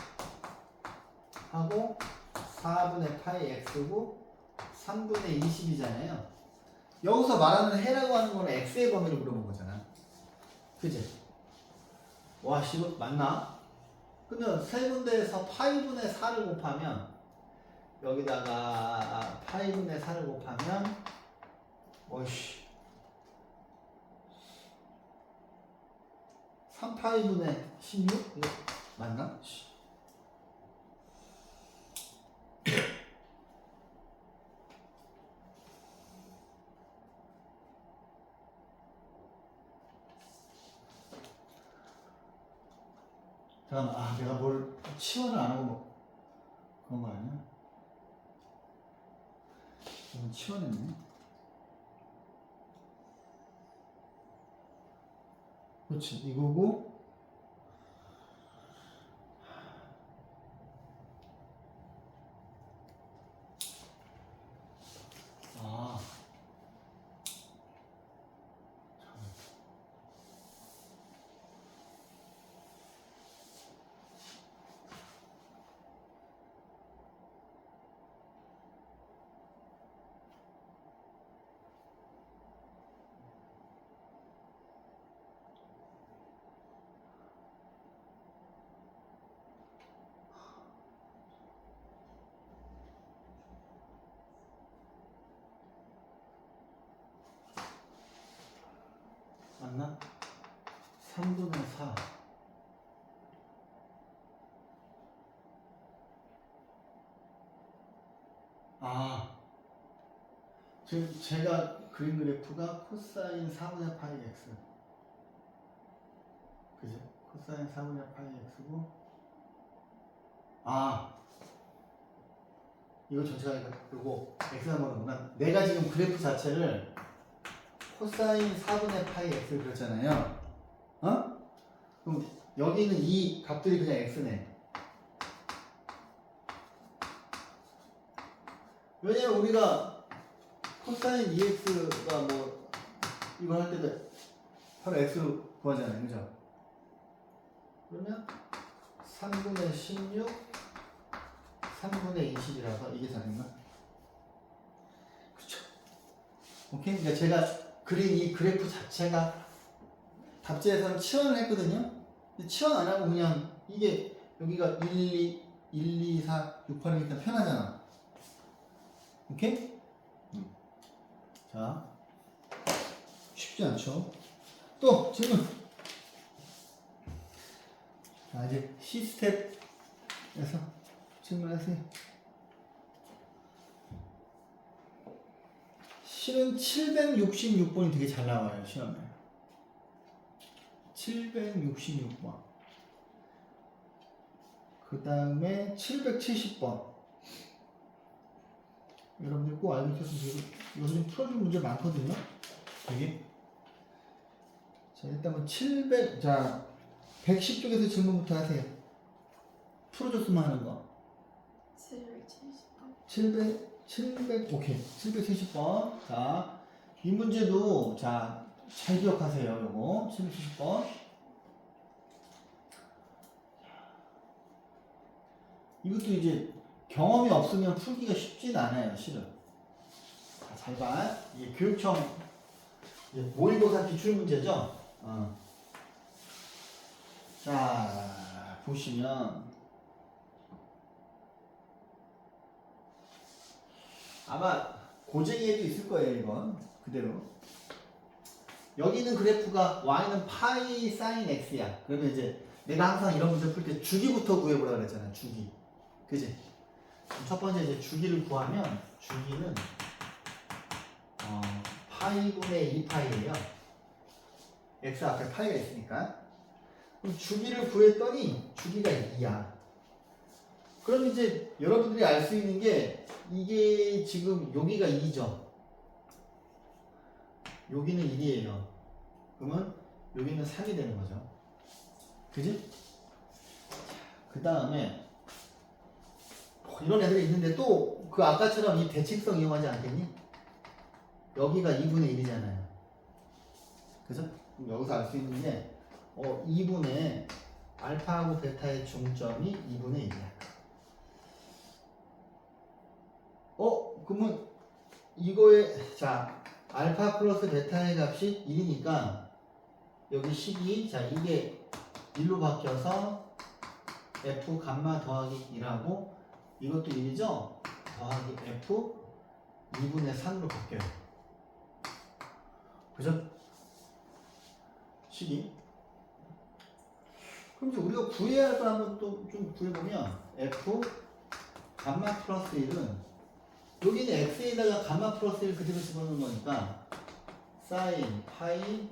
하고 4분의 파이 x고 3분의 20이잖아요. 여기서 말하는 해라고 하는 거는 x의 범위를 물어본 거잖아. 그지? 와, 이거 맞나? 그러면 세 군데에서 파이분의 4를 곱하면 여기다가 파이분의 4를 곱하면 어이씨 3파이분의 16? 이거 맞나? 잠깐만, 내가 뭘 치원을 안 하고 뭐 그런 거 아니야? 이건 치원했네. 그렇지, 이거고. 맞나? 3분의 4. 지금 제가 그린 그래프가 코사인 4분의 파이 x. 그지? 코사인 4분의 파이 x고. 이거 전체가 이거 x가 뭐구나. 내가 지금 그래프 자체를 코사인 4분의 파이 x를 그렸잖아요. 그럼 여기는 이 값들이 그냥 x네. 왜냐면 우리가 코사인 2x가 뭐 이걸 할 때도 바로 x로 구하잖아요. 그죠? 그러면 3분의 16 3분의 20이라서 이게 답인가? 그쵸? 오케이? 그러니까 제가 그린 이 그래프 자체가 답지에서는 치환을 했거든요. 근데 치환 안 하고 그냥 이게 여기가 1, 2, 4, 6, 8이니까 편하잖아. 오케이? 자, 쉽지 않죠? 또 질문. 자, 이제 C스텝에서 질문하세요. 실은 766번이 되게 잘 나와요, 시험에. 766번. 그 다음에 770번. 여러분들 꼭 알고 있었으면 좋겠어요. 요즘 풀어준 문제 많거든요. 되게. 자, 일단은 110쪽에서 질문부터 하세요. 풀어줬으면 하는 거. 770번. 오케이. 770번. 자, 이 문제도, 자, 잘 기억하세요. 요거. 770번. 이것도 이제 경험이 없으면 풀기가 쉽진 않아요, 실은. 자, 잘 봐. 이게 교육청 모의고사 기출 문제죠? 자, 보시면 아마 고쟁이에도 있을 거예요, 이건. 그대로. 여기는 그래프가 y는 파이 사인 x야. 그러면 이제 내가 항상 이런 문제 풀 때 주기부터 구해보라 그랬잖아, 주기. 그지? 첫 번째 이제 주기를 구하면 주기는 파이분의 2파이예요. x 앞에 파이가 있으니까. 그럼 주기를 구했더니 주기가 2야. 그럼 이제 여러분들이 알 수 있는 게 이게 지금 여기가 2죠. 여기는 1이에요. 그러면 여기는 3이 되는 거죠. 그지? 그 다음에 이런 애들이 있는데 또 그 아까처럼 이 대칭성 이용하지 않겠니? 여기가 2분의 1이잖아요. 그죠? 그럼 여기서 알 수 있는 게 2분의 알파하고 베타의 중점이 2분의 1이야. 그러면 이거에 자 알파 플러스 베타의 값이 1이니까 여기 식이 자 이게 1로 바뀌어서 f 감마 더하기 1하고 이것도 1이죠? 더하기 f 2분의 3로 바뀌어요. 그죠? 식이. 그럼 이제 우리가 구해야 할 걸 한번 또 좀 구해보면 f 감마 플러스 1은 여기는 x에다가 감마 플러스 1 그대로 집어넣는 거니까 사인 파이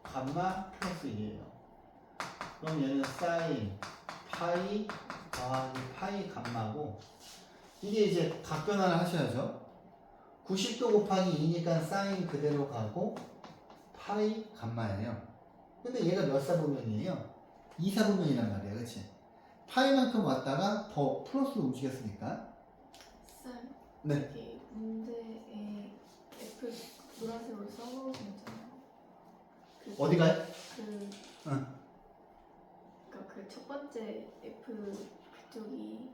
감마 플러스 1이에요. 그럼 얘는 사인 파이 더하기 파이 감마고 이게 이제 각변화를 하셔야죠. 90도 곱하기 2니까 사인 그대로 가고 파이 감마예요. 근데 얘가 몇 사분면이에요? 2사분면이란 말이야. 그치? 파이만큼 왔다가 더 플러스로 움직였으니까 쌤, 네. 여기 문제에 F 노란색으로 써놓으셨잖아요. 어디가요? 그러니까 그 첫 번째 F 그쪽이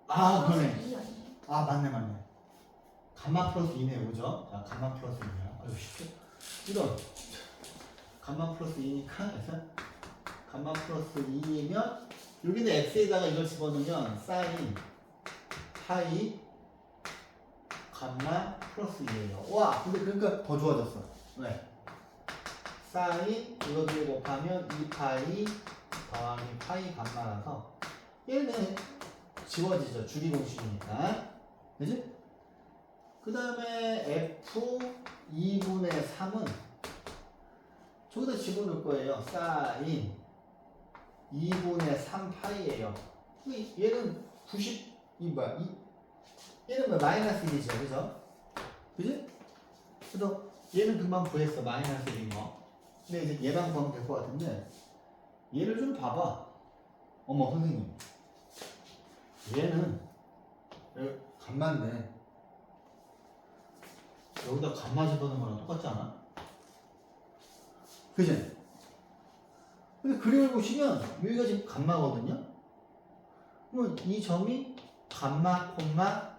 그러네. 2 아니에요? 맞네. 감마 플러스 2네요. 그죠? 자, 감마 플러스 2네요. 아유, 쉽게. 이런. 감마 플러스 2니까, 그래서 감마 플러스 2이면, 여기는 x에다가 이걸 집어넣으면, 사인, 파이, 감마 플러스 2예요. 와! 근데 그러니까 더 좋아졌어. 왜? 사인, 이거 두 개 곱하면 2파이 더하기 파이 감마라서, 얘는 지워지죠. 주기공식이니까. 그지? 그 다음에 f 2분의 3은 저기다 집어넣을 거예요. 사인 2분의 3파이예요. 얘는 90, 얘는 마이너스 1이죠. 그죠? 그지? 그래서 얘는 금방 구했어. 마이너스 1인 거. 근데 이제 얘만 구하면 될 것 같은데 얘를 좀 봐봐. 어머, 선생님. 얘는 감마인데 여기다 감마 집어넣은 거랑 똑같지 않아? 그지? 근데 그림을 보시면 여기가 지금 감마거든요? 그러면 이 점이 감마, 콤마,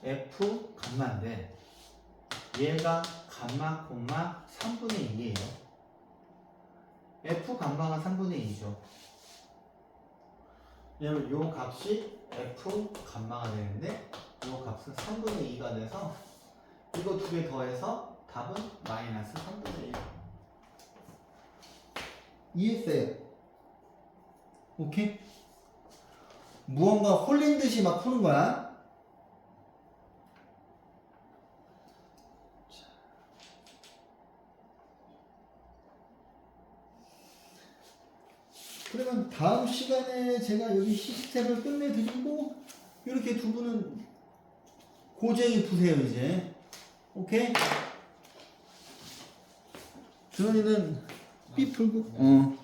f 감마인데 얘가 감마, 콤마 3분의 2예요. f 감마가 3분의 2죠. 왜냐면 요 값이 f 감마가 되는데 요 값은 3분의 2가 돼서 이거 두 개 더해서 답은 마이너스 3분의 1. 이해했어요? 오케이? 무언가 홀린 듯이 막 푸는 거야. 그러면 다음 시간에 제가 여기 시스템을 끝내드리고 이렇게 두 분은 고쟁이 푸세요 이제. 오케이? 주원이는 B 풀고